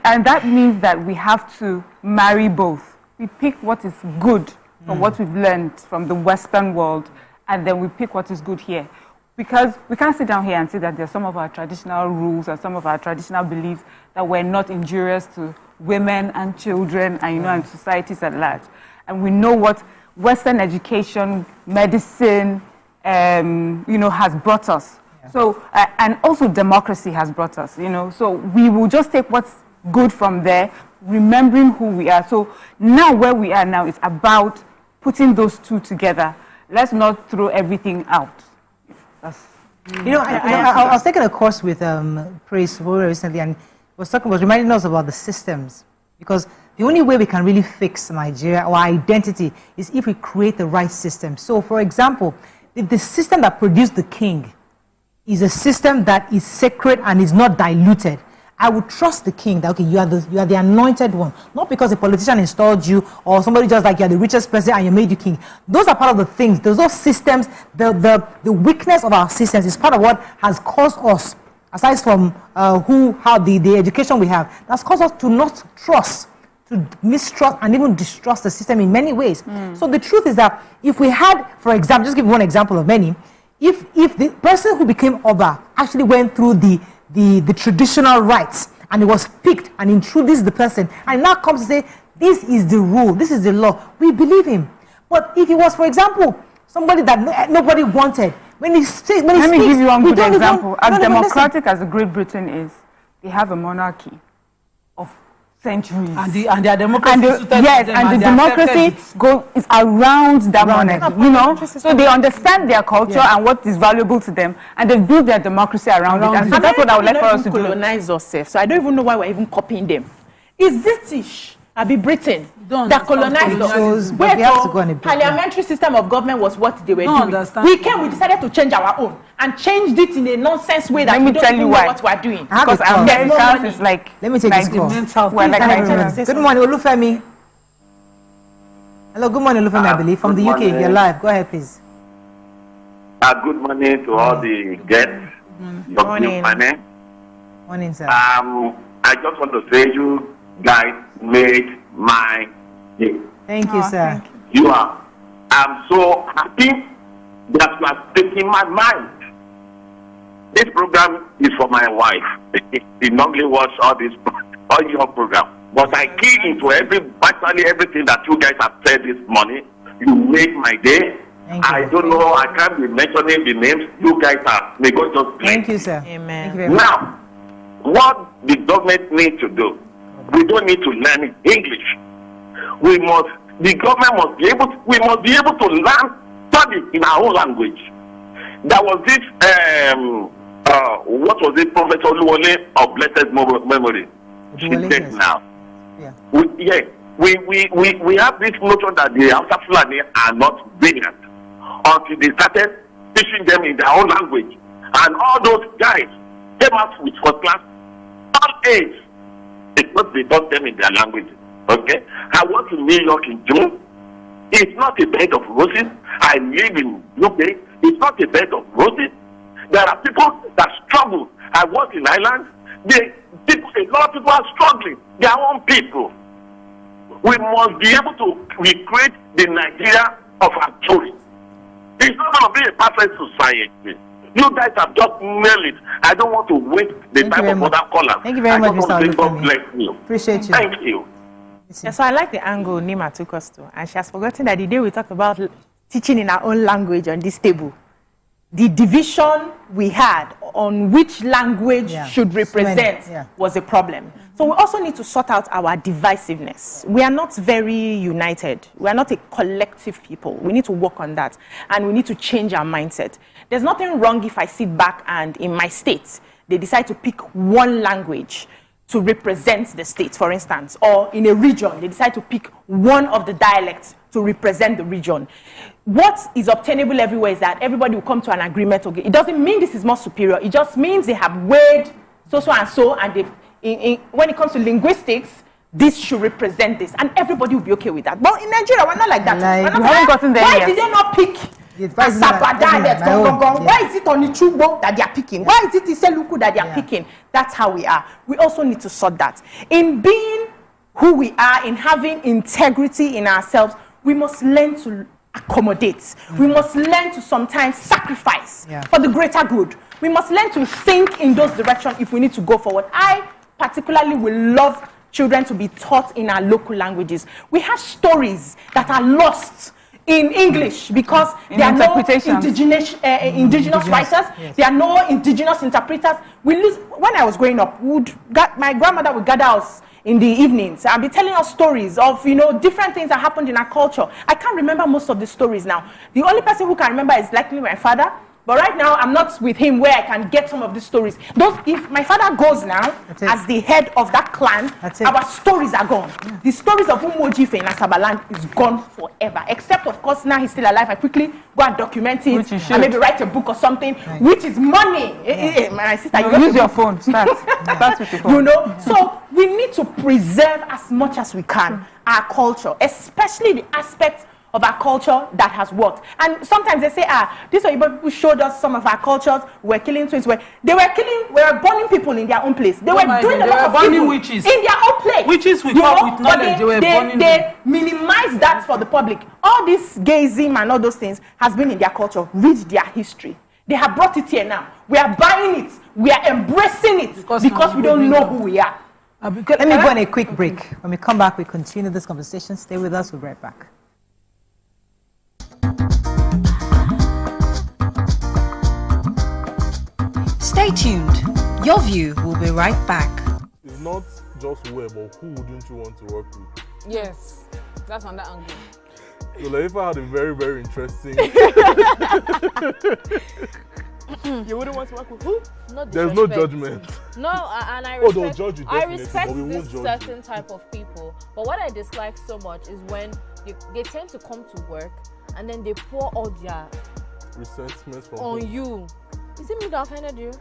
and that means that we have to marry both. We pick what is good from what we've learned from the Western world, and then we pick what is good here. Because we can't sit down here and say that there's some of our traditional rules and some of our traditional beliefs that were not injurious to women and children and, and societies at large. And we know what Western education, medicine, has brought us. So, and also democracy has brought us, So we will just take what's good from there, remembering who we are. So now where we are now is about putting those two together. Let's not throw everything out.
I was taking a course with Praise recently, and was reminding us about the systems, because the only way we can really fix Nigeria, our identity, is if we create the right system. So, for example, if the system that produced the king is a system that is sacred and is not diluted, I would trust the king that, okay, you are the anointed one. Not because a politician installed you or somebody just like you're the richest person and you made you king. Those are part of the things. Those systems, the weakness of our systems is part of what has caused us, aside from the education we have, that's caused us to not trust, to mistrust and even distrust the system in many ways. So the truth is that if we had, for example, just give one example of many, if the person who became Oba actually went through the traditional rites and it was picked and introduced the person and now comes to say, this is the rule, this is the law, we believe him. But if it was, for example, somebody that nobody wanted, when he speaks,
let me give you one good example. As democratic as Great Britain is, they have a monarchy of centuries.
And their democracy
the democracy is around that monarchy, you know. So they understand their culture and what is valuable to them, and they build their democracy around it. And so that's what I would like for us to do.
Colonize ourselves. So I don't even know why we're even copying them. It's British. I'll be Britain that colonized us. Parliamentary system of government was what they were doing. We decided to change our own and changed it in a nonsense way that we don't even know what we're doing.
Because America is like,
let me take this call. Good morning, Olufemi. Hello, good morning, Olufemi, I believe, from the UK. You're live. Go ahead, please.
Good morning to all the guests. Good morning.
Morning, sir.
I just want to say you guys made my day.
Thank you, sir.
I'm so happy that you are speaking my mind. This program is for my wife. She normally watch all your program. But I key into virtually everything that you guys have said this morning. You made my day. I don't know, I can't be mentioning the names. You guys are. May God just bless.
Thank you, sir.
Amen.
Thank you very much.
Now, what the government needs to do, we don't need to learn English. The government must be able to learn, study in our own language. There was this, what was it, Professor Oluwole of blessed memory. She's dead now.
Yeah.
We have this notion that the Hausa Fulani are not brilliant until they started teaching them in their own language. And all those guys came out with first class, all A's, because they taught them in their language. Okay? I went to New York in June. It's not a bed of roses. I live in UK. It's not a bed of roses. There are people that struggle. I work in Ireland. A lot of people are struggling. Their own people. We must be able to recreate the Nigeria of our story. It's not going to be a perfect society. You guys have just nailed it. I don't want to waste the time of other callers.
Thank you very much, Mr. Olufemi.
God bless you.
Appreciate you.
Thank you.
Yeah, so I like the angle Nima took us to, and she has forgotten that the day we talked about teaching in our own language on this table, the division we had on which language should represent was a problem. So we also need to sort out our divisiveness. We are not very united. We are not a collective people. We need to work on that, and we need to change our mindset. There's nothing wrong if I sit back and in my state, they decide to pick one language to represent the state, for instance, or in a region, they decide to pick one of the dialects to represent the region. What is obtainable everywhere is that everybody will come to an agreement. Okay, it doesn't mean this is more superior. It just means they have weighed so and so, and when it comes to linguistics, this should represent this, and everybody will be okay with that. But in Nigeria, we're not like that. Why did they not pick Asaba dialect? Why is it Onichugbo that they are picking? Why is it Iseluku that they are picking? That's how we are. We also need to sort that. In being who we are, in having integrity in ourselves, we must learn to accommodate. We must learn to sometimes sacrifice for the greater good. We must learn to think in those directions if we need to go forward. I particularly will love children to be taught in our local languages. We have stories that are lost in English because there are no indigenous writers, there are no indigenous interpreters. When I was growing up, my grandmother would gather us in the evenings and be telling us stories of different things that happened in our culture. I can't remember most of the stories now. The only person who can remember is likely my father, But right now, I'm not with him where I can get some of these stories. If my father goes now as the head of that clan, our stories are gone. Yeah. The stories of Umoji in Asabaland is gone forever. Except, of course, now he's still alive. I quickly go and document it and maybe write a book or something, which is money. Yeah. My sister,
you use your phone. Start with your phone.
You know, so we need to preserve as much as we can our culture, especially the aspects of our culture that has worked. And sometimes they say, these people showed us some of our cultures. We're killing twins. We were burning people in their own place. They were doing a lot of burning
witches
in their own place.
Witches we come with knowledge.
They minimize that for the public. All this gayism and all those things has been in their culture. Read their history. They have brought it here now. We are buying it. We are embracing it because we don't know who we are.
Let me go on a quick break. When we come back, we continue this conversation. Stay with us. We'll be right back.
Stay tuned. Your View will be right back.
It's not just where, but who wouldn't you want to work with?
Yes, that's on that angle.
So Laifa had a very, very interesting...
You wouldn't want to work with who?
There's no judgment.
No, and I respect,
they'll judge you definitely,
I respect
but we won't
this
judge
certain
you.
type of people. But what I dislike so much is when they tend to come to work and then they pour all their
resentment
on you. Is it me that offended you?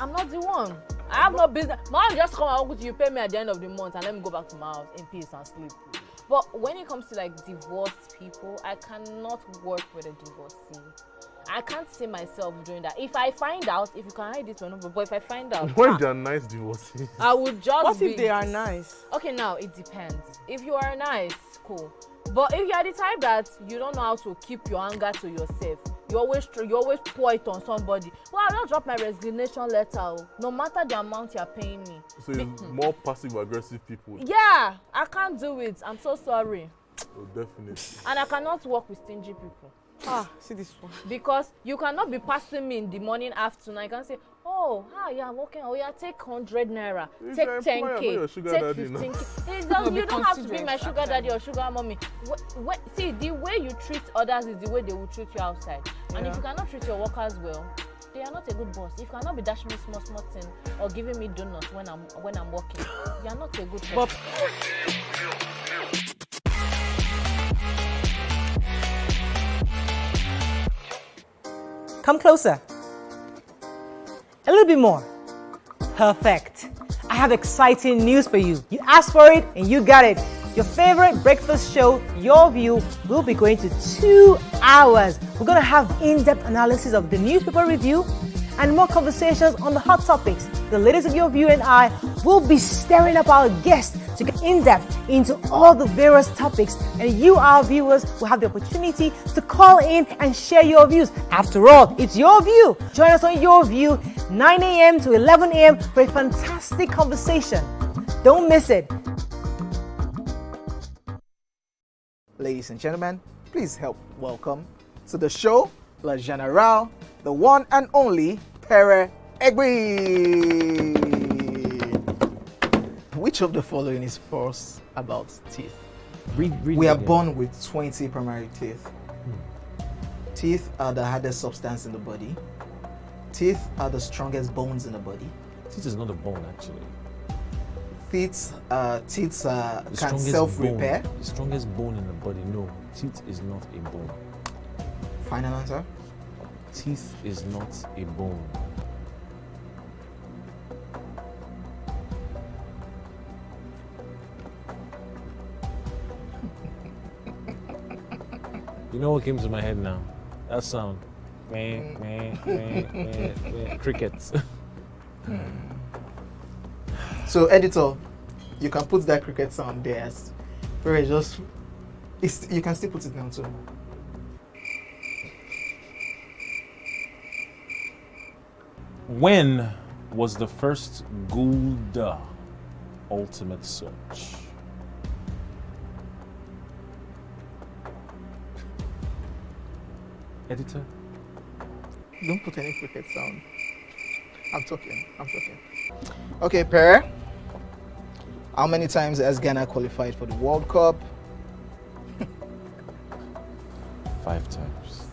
I'm not the one. I have no business. Mom just come and work you, pay me at the end of the month and let me go back to my house in peace and sleep. But when it comes to like divorced people, I cannot work with a divorcee. I can't see myself doing that. If I find out, if you can hide it, but if I find out,
when they are nice divorcees,
I would just.
What if they are nice?
Okay, now it depends. If you are nice, cool. But if you are the type that you don't know how to keep your anger to yourself, you always pour it on somebody. Well, I'll just drop my resignation letter, no matter the amount you're paying me.
So it's more passive-aggressive people.
Yeah, I can't do it. I'm so sorry.
Oh, definitely.
And I cannot work with stingy people.
See this one.
Because you cannot be passing me in the morning, afternoon. I can say, yeah, I'm working. Oh, yeah, take 100 naira, take 10K, take 15K. You don't have to be my sugar daddy or sugar mommy. See, the way you treat others is the way they will treat you outside. And if you cannot treat your workers well, they are not a good boss. If you cannot be dashing me small thing or giving me donuts when I'm working, you are not a good boss.
Come closer. A little bit more. Perfect. I have exciting news for you. You asked for it and you got it. Your favorite breakfast show, Your View, will be going to 2 hours. We're going to have in-depth analysis of the newspaper review and more conversations on the hot topics. The ladies of Your View and I will be stirring up our guests to get in-depth into all the various topics, and you, our viewers, will have the opportunity to call in and share your views. After all, it's Your View. Join us on Your View, 9 a.m. to 11 a.m. for a fantastic conversation. Don't miss it.
Ladies and gentlemen, please help welcome to the show, La General, the one and only Pere Egbe. Which of the following is false about teeth? We are born with 20 primary teeth. Teeth are the hardest substance in the body. Teeth are the strongest bones in the body.
Teeth is not a bone, actually.
Teeth can self-repair.
The strongest bone in the body, no. Teeth is not a bone.
Final answer?
Teeth is not a bone. You know what came to my head now? That sound. Crickets.
So, editor, you can put that cricket sound there. You can still put it down too.
When was the first Gulda ultimate search? Editor?
Don't put any cricket sound. I'm talking. Okay, Pere. How many times has Ghana qualified for the World Cup?
5 times.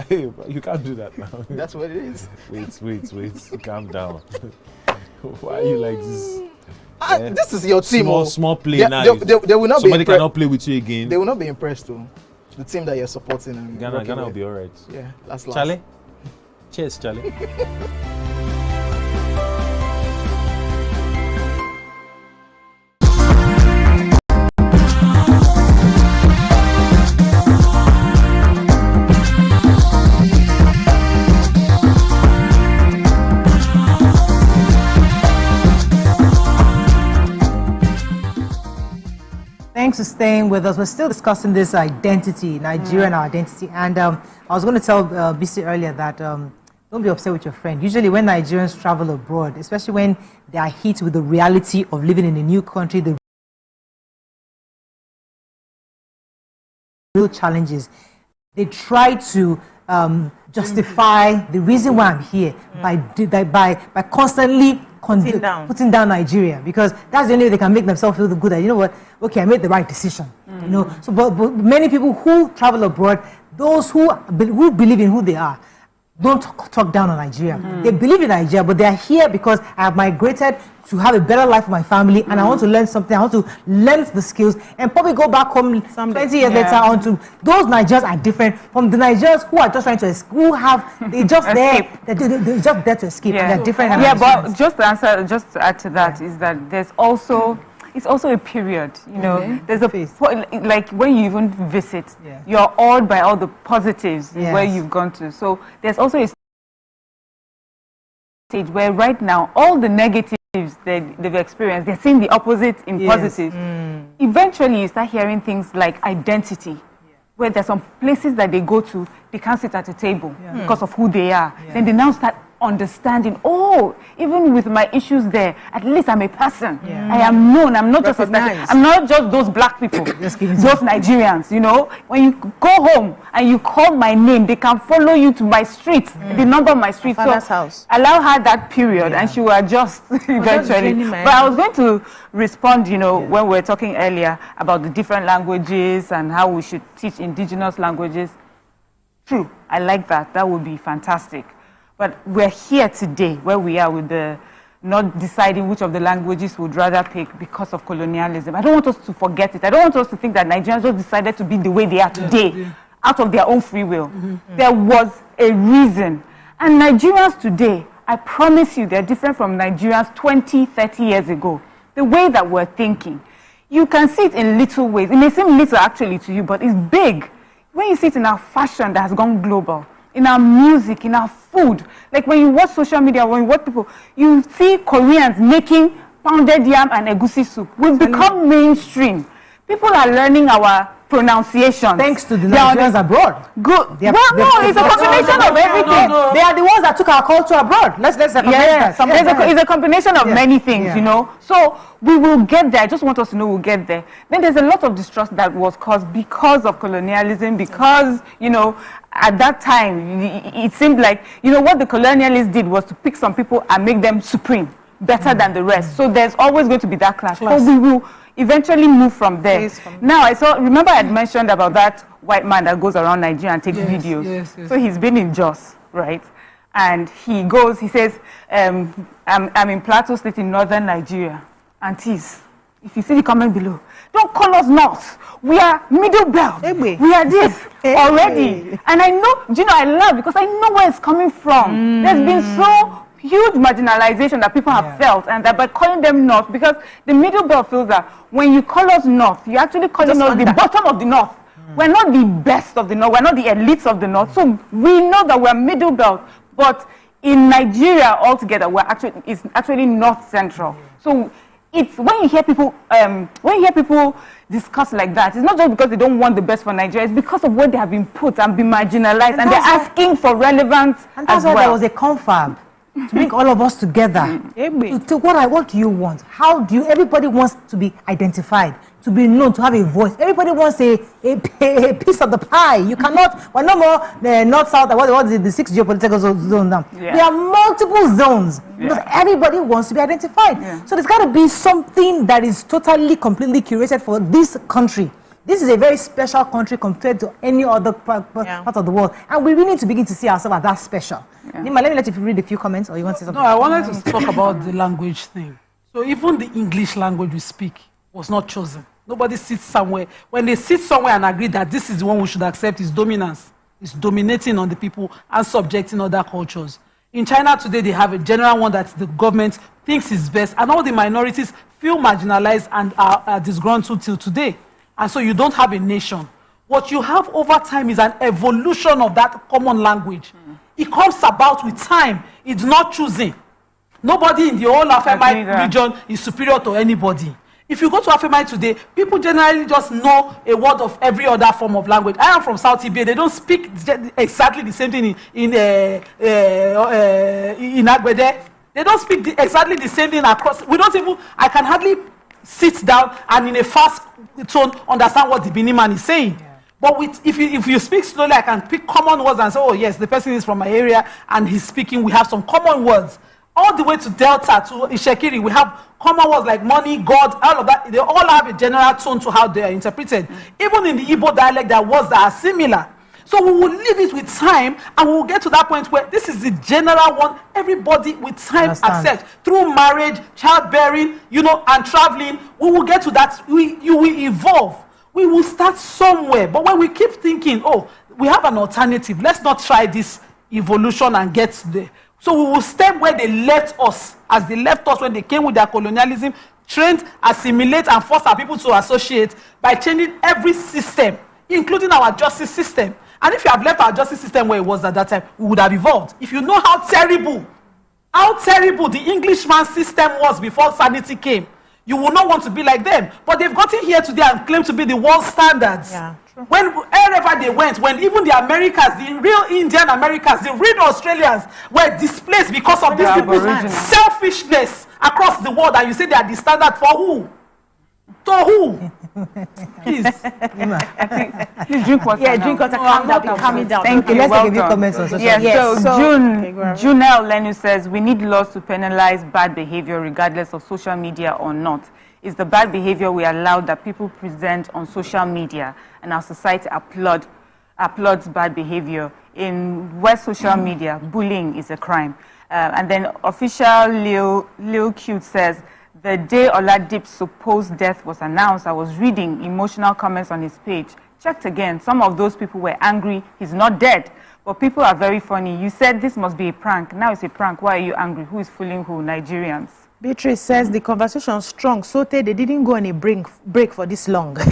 Hey, you can't do that now.
That's what it is.
Wait. Calm down. Why are you like this?
This is your team.
Small play now.
They will not
somebody
be
cannot play with you again.
They will not be impressed though. The team that you're supporting. And
Ghana will be all right.
Yeah, that's last.
Charlie? Cheers, Charlie.
Thanks for staying with us. We're still discussing this identity, Nigerian identity. And I was going to tell BC earlier that don't be upset with your friend. Usually when Nigerians travel abroad, especially when they are hit with the reality of living in a new country, the real challenges, they try to justify the reason why I'm here by constantly putting down Nigeria, because that's the only way they can make themselves feel good that, you know what, okay, I made the right decision. You know, so but many people who travel abroad, those who believe in who they are, don't talk down on Nigeria. They believe in Nigeria, but they are here because I have migrated to have a better life for my family, and I want to learn something. I want to learn the skills and probably go back home 20 years later on to those Nigerians are different from the Nigerians who are just trying to they're just they're just there to escape. And they're different.
Yeah, but just to add to that is that there's also it's also a period, you know. There's a like when you even visit, you're awed by all the positives where you've gone to. So there's also a stage where right now all the negatives they've experienced, they're seeing the opposite in positive. Eventually you start hearing things like identity, where there's some places that they go to, they can't sit at a table because of who they are. Then they now start understanding, oh, even with my issues there, at least I'm a person. I am known. I'm not just I'm not just those black people, those Nigerians, you know. When you go home and you call my name, they can follow you to my street, the number of my street. So
house.
Allow her that period and she will adjust eventually. But I was going to respond, you know, when we were talking earlier about the different languages and how we should teach indigenous languages. True, I like that. That would be fantastic. But we're here today where we are with the not deciding which of the languages we'd rather pick because of colonialism. I don't want us to forget it. I don't want us to think that Nigerians just decided to be the way they are today out of their own free will. There was a reason. And Nigerians today, I promise you, they're different from Nigerians 20, 30 years ago. The way that we're thinking. You can see it in little ways. It may seem little actually to you, but it's big. When you see it in our fashion that has gone global, in our music, in our food. Like when you watch social media, when you watch people, you see Koreans making pounded yam and egusi soup. We've become mainstream. People are learning our pronunciations.
Thanks to the Nigerians abroad.
Good. It's a combination of everything.
They are the ones that took our culture abroad. Let's recognize that.
It's a combination of many things, you know. So we will get there. I just want us to know we'll get there. Then there's a lot of distrust that was caused because of colonialism, because, you know, at that time, it seemed like, you know, what the colonialists did was to pick some people and make them supreme, better than the rest. So there's always going to be that clash. But we will eventually move from there. Now, remember I had mentioned about that white man that goes around Nigeria and takes videos. So he's been in Jos, right? And he says, I'm in Plateau State in northern Nigeria. Aunties, if you see the comment below, don't call us North. We are middle belt. We are this already. And I know, you know, I laugh because I know where it's coming from. There's been so huge marginalization that people have felt, and that by calling them North, because the middle belt feels that when you call us North, you're actually calling us the bottom of the North. We're not the best of the North. We're not the elites of the North. So we know that we're middle belt, but in Nigeria altogether, it's actually North Central. So it's when you hear people discuss like that, it's not just because they don't want the best for Nigeria, it's because of where they have been put and been marginalized, and they're asking for relevance
and that's why there was a confab to bring all of us together. What do you want? How do you? Everybody wants to be identified, to be known, to have a voice. Everybody wants a piece of the pie. You cannot. We're no more north, south. What is it? The 6 geopolitical zones now. There are multiple zones because everybody wants to be identified. So there's got to be something that is totally, completely curated for this country. this is a very special country compared to any other part of the world. And we really need to begin to see ourselves as that special. Nima, let me let you read a few comments, or you want to say something?
No, I wanted to talk about the language thing. So even the English language we speak was not chosen. Nobody sits somewhere. When they sit somewhere and agree that this is the one we should accept, is dominance. It's dominating on the people and subjecting other cultures. In China today, they have a general one that the government thinks is best, and all the minorities feel marginalized and are disgruntled till today. And so you don't have a nation. What you have over time is an evolution of that common language. It comes about with time. It's not choosing. Nobody in the whole Afemai region is superior to anybody. If you go to Afemai today, people generally just know a word of every other form of language. I am from South Ibia. They don't speak exactly the same thing in Agbede. They don't speak exactly the same thing across. We don't even, I can hardly sit down and in a fast tone understand what the Benin man is saying. Yeah. But if you speak slowly, I can pick common words and say, oh yes, the person is from my area and he's speaking. We have some common words. All the way to Delta, to Ishekiri, we have common words like money, God, all of that. They all have a general tone to how they are interpreted. Even in the Igbo dialect, there are words that are similar. So we will leave it with time, and we will get to that point where this is the general one. Everybody with time accepts. Through marriage, childbearing, and traveling, we will get to that. You will evolve. We will start somewhere. But when we keep thinking, oh, we have an alternative, let's not try this evolution and get there. So we will step where they left us, as they left us when they came with their colonialism, trained, assimilate, and force our people to associate by changing every system, including our justice system. And if you have left our justice system where it was at that time, we would have evolved. If you know how terrible the Englishman system was before sanity came, you will not want to be like them. But they've gotten here today and claim to be the world standards. Yeah. Wherever they went, when even the Americans, the real Indian Americans, the real Australians were displaced because of these people's selfishness across the world, and you say they are the standard for who? To who? Please.
Please drink water.
Yeah, drink water. Calm down.
Thank you.
Let's give you comments on social media.
Yes, so Junel Lenu says we need laws to penalize bad behavior regardless of social media or not. It's the bad behavior we allow that people present on social media, and our society applauds bad behavior. In West social media, bullying is a crime. And then official Lil Cute says, the day Oladip's supposed death was announced, I was reading emotional comments on his page. Checked again, some of those people were angry. He's not dead. But people are very funny. You said this must be a prank. Now it's a prank. Why are you angry? Who is fooling who? Nigerians.
Beatrice says the conversation is strong. So they didn't go on a break for this long. But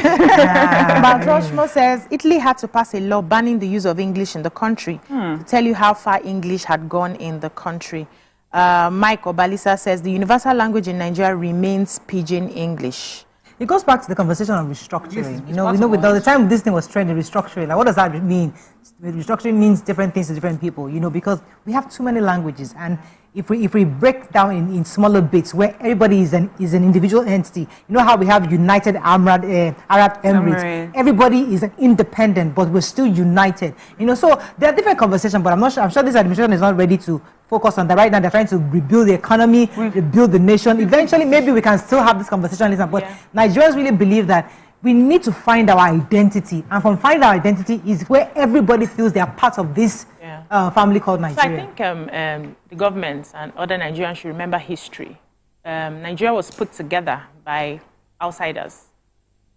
Roshmo says Italy had to pass a law banning the use of English in the country to tell you how far English had gone in the country. Mike Obalisa says the universal language in Nigeria remains Pidgin English.
It goes back to the conversation on restructuring. Yes, with the time this thing was trending, restructuring. Like, what does that mean? Restructuring means different things to different people. Because we have too many languages, and if we break down in smaller bits where everybody is an individual entity, how we have United Arab Emirates. Everybody is an independent, but we're still united. So there are different conversations, but I'm sure this administration is not ready to focus on that right now. They're trying to rebuild the economy, rebuild the nation. Eventually, maybe we can still have this conversation. But Nigerians really believe that we need to find our identity, and from finding our identity is where everybody feels they are part of this family called Nigeria.
So I think the government and other Nigerians should remember history. Nigeria was put together by outsiders.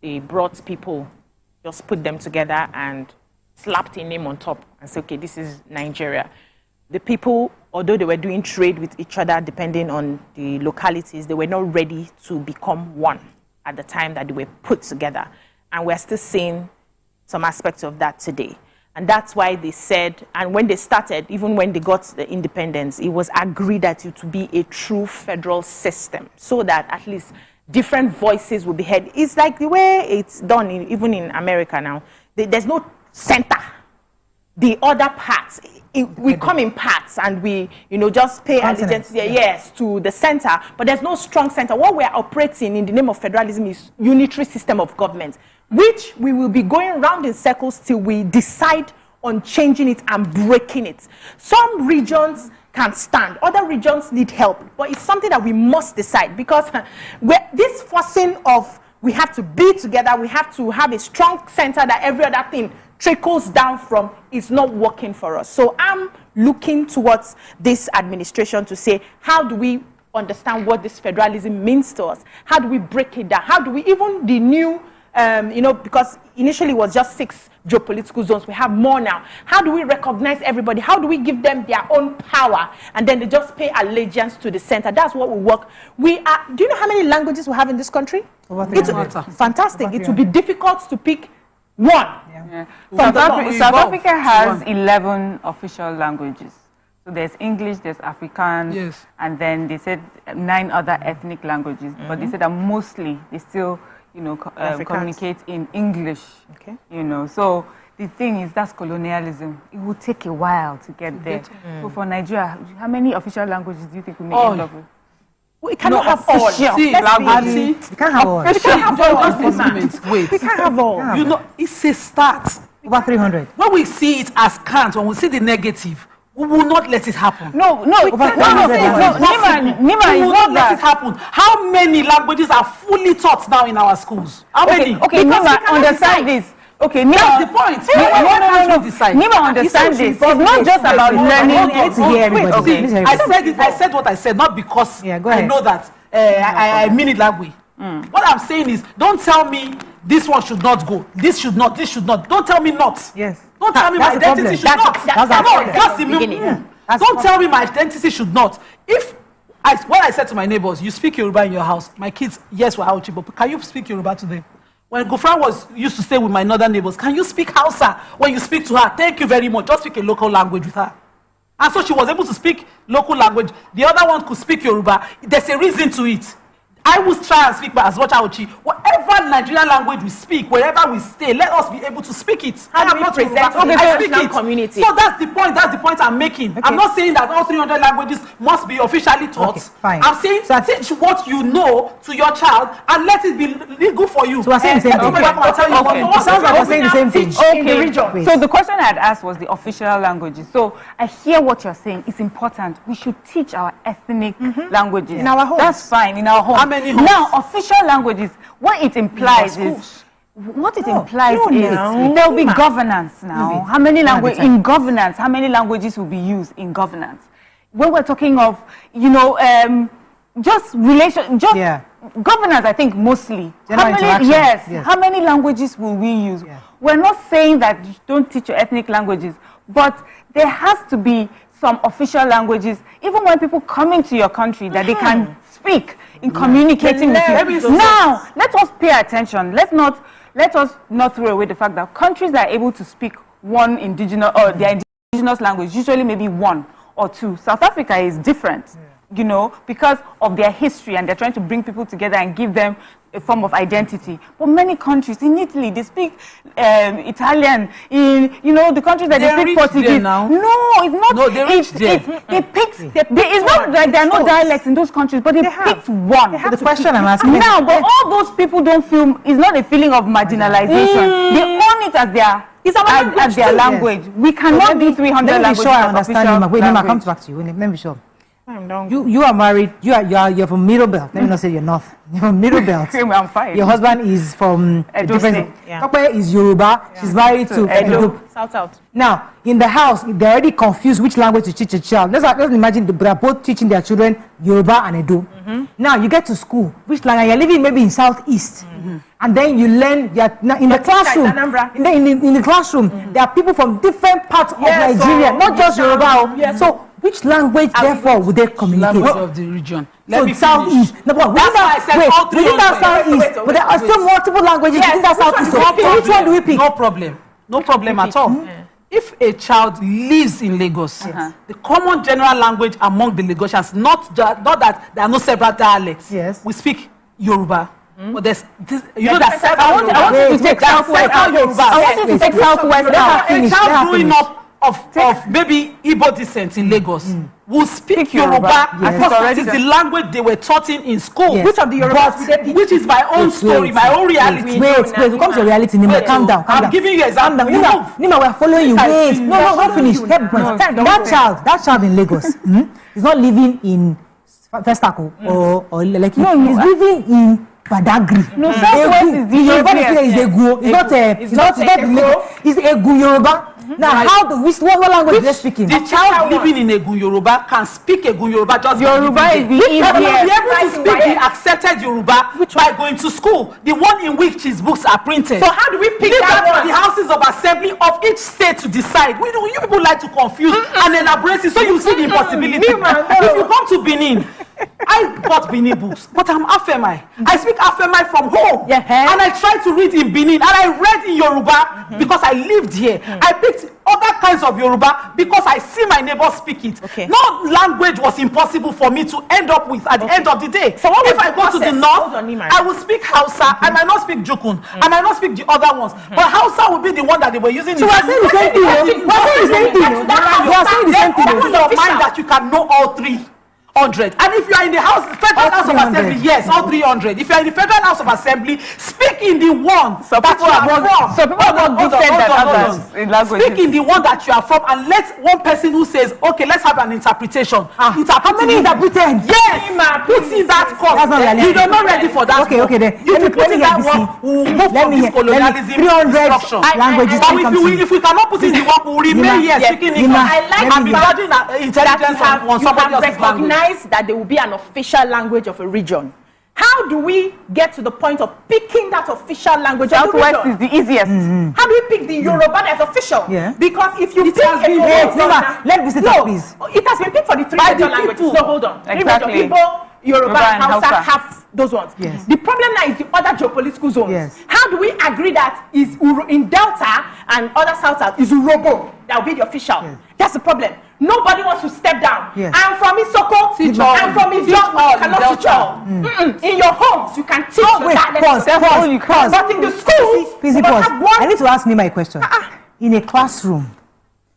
They brought people, just put them together and slapped a name on top and said, okay, this is Nigeria. The people, although they were doing trade with each other depending on the localities, they were not ready to become one at the time that they were put together. And we're still seeing some aspects of that today. And that's why they said, and when they started, even when they got the independence, it was agreed that it would be a true federal system so that at least different voices will be heard. It's like the way it's done even in America now. There's no center. The other parts, we come in parts and we, just pay allegiance to the center, but there's no strong center. What we're operating in the name of federalism is unitary system of government, which we will be going round in circles till we decide on changing it and breaking it. Some regions can stand, other regions need help, but it's something that we must decide, because this forcing of We have to be together. We have to have a strong center that every other thing trickles down from. It's not working for us. So I'm looking towards this administration to say, how do we understand what this federalism means to us? How do we break it down? How do we, even the new, because initially it was just 6 geopolitical zones. We have more now. How do we recognize everybody? How do we give them their own power? And then they just pay allegiance to the center. That's what we work. Do you know how many languages we have in this country? It's fantastic. It will be difficult to pick one.
Yeah. South Africa has 11 official languages. So there's English, there's Afrikaans, and then they said 9 other ethnic languages. But they said that mostly they still, communicate in English. Okay. So the thing is, that's colonialism. It will take a while to get there. So for Nigeria, how many official languages do you think we may end up with?
We cannot have all.
See,
we can't have all.
We can't have all.
Wait.
We can't have all.
It's a start.
Over 300.
When we see it as count, when we see the negative, we will not let it happen.
No,
Nima, we will not let it happen. How many languages are fully taught now in our schools? How many?
Okay, Nima, understand this. Okay, Nima,
that's the point.
Nima, understand this. It's not just about learning.
I said what I said, not because I know that I mean it that way. What I'm saying is, don't tell me this one should not go. This should not. This should not. Don't tell me not.
Yes.
Don't tell me my identity should not. That's the beginning. Don't tell me my identity should not. What I said to my neighbors, you speak Yoruba in your house. My kids, yes, we're Hausa, but can you speak Yoruba to them? When Gofran used to stay with my northern neighbors, can you speak Hausa when you speak to her? Thank you very much. Just speak a local language with her. And so she was able to speak local language. The other one could speak Yoruba. There's a reason to it. I will try and speak as much Auchi. Whatever Nigerian language we speak, wherever we stay, let us be able to speak it.
I am not representing
I speak it.
Community.
So that's the point. That's the point I'm making. Okay. I'm not saying that all 300 languages must be officially taught.
Okay, fine.
I'm saying teach what you know to your child and let it be legal for you.
So we're saying the same thing.
It
sounds like we're saying the same thing.
Okay. So the question I had asked was the official languages. So I hear what you're saying. It's important. We should teach our ethnic languages
in our homes.
That's fine in our homes. Now, official languages, what it implies is there will be governance now. How many languages in governance? How many languages will be used in governance? When we're talking of, just governance, I think mostly. How many languages will we use? Yeah. We're not saying that you don't teach your ethnic languages, but there has to be some official languages, even when people come into your country, that they can speak in communicating with you. Now, let us pay attention. Let us not throw away the fact that countries that are able to speak one indigenous or their indigenous language, usually maybe 1 or 2. South Africa is different, because of their history, and they're trying to bring people together and give them a form of identity. But many countries, in Italy, they speak Italian. In the countries that they speak Portuguese.
Now.
No, it's not.
No, they reached there.
It's not like there are no dialects in those countries, but they picked one.
The question I'm asking
now, but all those people don't feel. It's not a feeling of marginalization. They own it as their language. We cannot do 300 languages.
Let me be sure I understand. Wait, Nima, come back to you. Let me be sure. You are married. You're from Middle Belt. Let me not say you're North. You're from Middle Belt.
I'm fine.
Your husband is from a different. Tope is Yoruba. She's married to Edo.
South.
Now, in the house, they're already confused which language to teach a child. Let's imagine they're both teaching their children Yoruba and Edo. Now you get to school. Which language? You're living maybe in Southeast, and then you learn. In the classroom. In the classroom, there are people from different parts of Nigeria, not just Yoruba. So, which language, therefore, would they communicate?
Language of the region.
So Southeast. No, but
that's why I said all 300.
Within that Southeast, but there are still multiple languages within that Southeast. So which one do we pick?
No problem at all. If a child lives in Lagos, the common general language among the Lagosians, not that there are no several dialects.
Yes.
We speak Yoruba. But there's that several
Yoruba. I want you to take Southwest. I want you to take Southwest.
A child growing up of maybe Igbo descent in Lagos will speak Yoruba because that is the language they were taught in school.
Yes.
Which of the Yorubas? Which is my own story, my own reality.
Wait. Come to reality, Nima. Calm down.
I'm giving you an example.
Nima, we're following you. Wait. No, don't finish. That child in Lagos is not living in Festaco or like he's living in Badagry.
No, Southwest is the
Yoruba
easiest.
is Egu. It's Egu Yoruba. Now, how do what language are they speaking?
The child living in Egun Yoruba can speak Egun Yoruba just
Yoruba is the easiest.
They will be able to speak the accepted Yoruba by going to school. The one in which his books are printed.
So how do we pick
Leave
that
that
one?
to the houses of assembly of each state to decide. We know you people like to confuse and elaborate it, so you see the impossibility. If you come to Benin, I bought Benin books, but I'm Afemai. I speak Afemai from home, and I try to read in Benin, and I read in Yoruba because I lived here. I picked other kinds of Yoruba because I see my neighbors speak it. No language was impossible for me to end up with at the end of the day. So if I go to the north, I will speak Hausa. I might not speak Jukun. I might not speak the other ones. But Hausa will be the one that they were using.
So we're saying the same thing. We're saying the same thing. We're saying the same thing.
Open your mind that you can know all 300. And if you are in the Federal House of Assembly, yes, all 300. If you are in the Federal House of Assembly, speak in the one that you are from.
So people are not gifted than others in languages.
Speak in the one that you are from, and let one person who says, okay, let's have an interpretation.
How many interpreters?
Yes, put in that course. You're not ready for that.
Okay, then.
You put in that one, we'll move from this colonialism
300 languages.
If we cannot put in the work, we'll remain here speaking English.
I like
and be judging intelligence on somebody else's language.
That there will be an official language of a region. How do we get to the point of picking that official language of the region?
Southwest is the easiest.
How do we pick the Yoruba that's official? Because if you pick a
let me say that, please.
It has been picked for the 3 major languages. No, hold on.
Exactly.
Igbo, Yoruba, and Hausa have those ones.
Yes.
The problem now is the other geopolitical zones.
Yes.
How do we agree that is in Delta and other South is Urobo that will be the official? Yes. That's the problem. Nobody wants to step down.
Yes.
I'm from Isoko. I'm from Ijo. You cannot teach all. In your homes, you can teach.
Pause.
But in the schools,
Please pause. I need to ask me my question. In a classroom,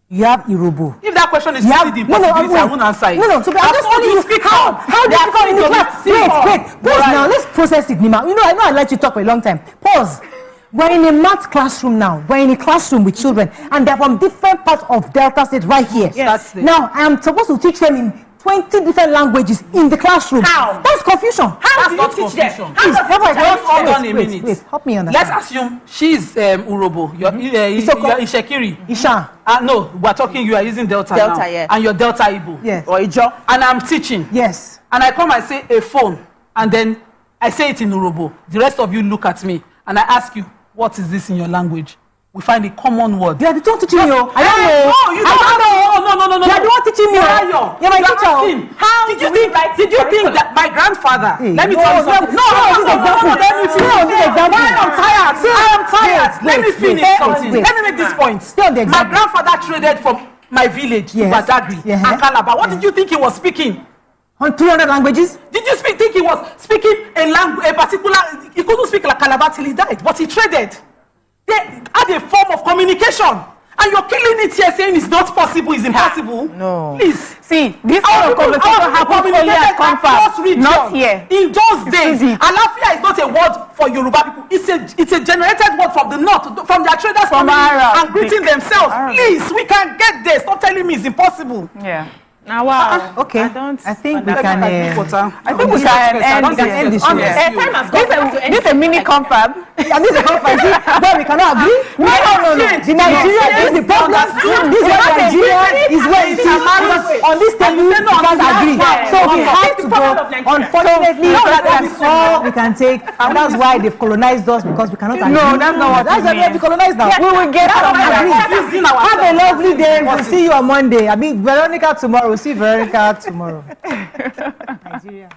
you have Irobo.
If that question is the impossibility, I won't answer it.
No. So I'm just telling you how do you come in the class? Wait. Pause now. Let's process it, Nima. I know I let you talk for a long time. Pause. We're in a math classroom now. We're in a classroom with children, and they're from different parts of Delta State right here.
Yes.
Now, I'm supposed to teach them in 20 different languages in the classroom.
How?
That's confusion.
How do you teach them?
Please,
hold on a minute.
Please, help me understand.
Let's assume she's Urobo. You're Ishekiri.
Isha.
No, we're talking, you are using Delta now.
Yeah.
And you're Delta Igbo.
Yes.
Or Ijo. And I'm teaching.
Yes.
And I come and say a phone. And then I say it in Urobo. The rest of you look at me. And I ask you, what is this in your language? We find a common word.
They are the one teaching you.
I don't know. No, you don't know. No.
They are the one teaching me. You're my teacher.
How did you think that my grandfather? Let me tell you something. No. Let me finish. I am tired. Let me finish something. Let me make this point. My grandfather traded from my village to Badagry and Calabar. What did you think he was speaking?
On 200 languages?
Did you think he was speaking a particular? He couldn't speak like Calabar till he died, but he traded. They had a form of communication, and you're killing it here, saying it's not possible, it's impossible.
No.
Please.
See, this kind of conversation happens only at conference, not here.
In those days, Alafia is not a word for Yoruba people. It's a generated word from the north, from their traders coming and greeting themselves. Please, we can get there. Stop telling me it's impossible.
Yeah.
Now, wow.
Okay. I think we can.
I think we can end this show. This is a mini confab.
And this is a confab. But we cannot agree. No. The Nigeria is the problem. This is Nigeria is where it is. On this table, we can't agree. So we have to go. Unfortunately, that's all we can take. And that's why they've colonized us, because we cannot agree.
No, that's not what
that's why we have to colonize now.
We will get out of
agree. Have a lovely day. We'll see you on Monday. I mean, Veronica tomorrow. We'll see Veronica tomorrow. Nigeria.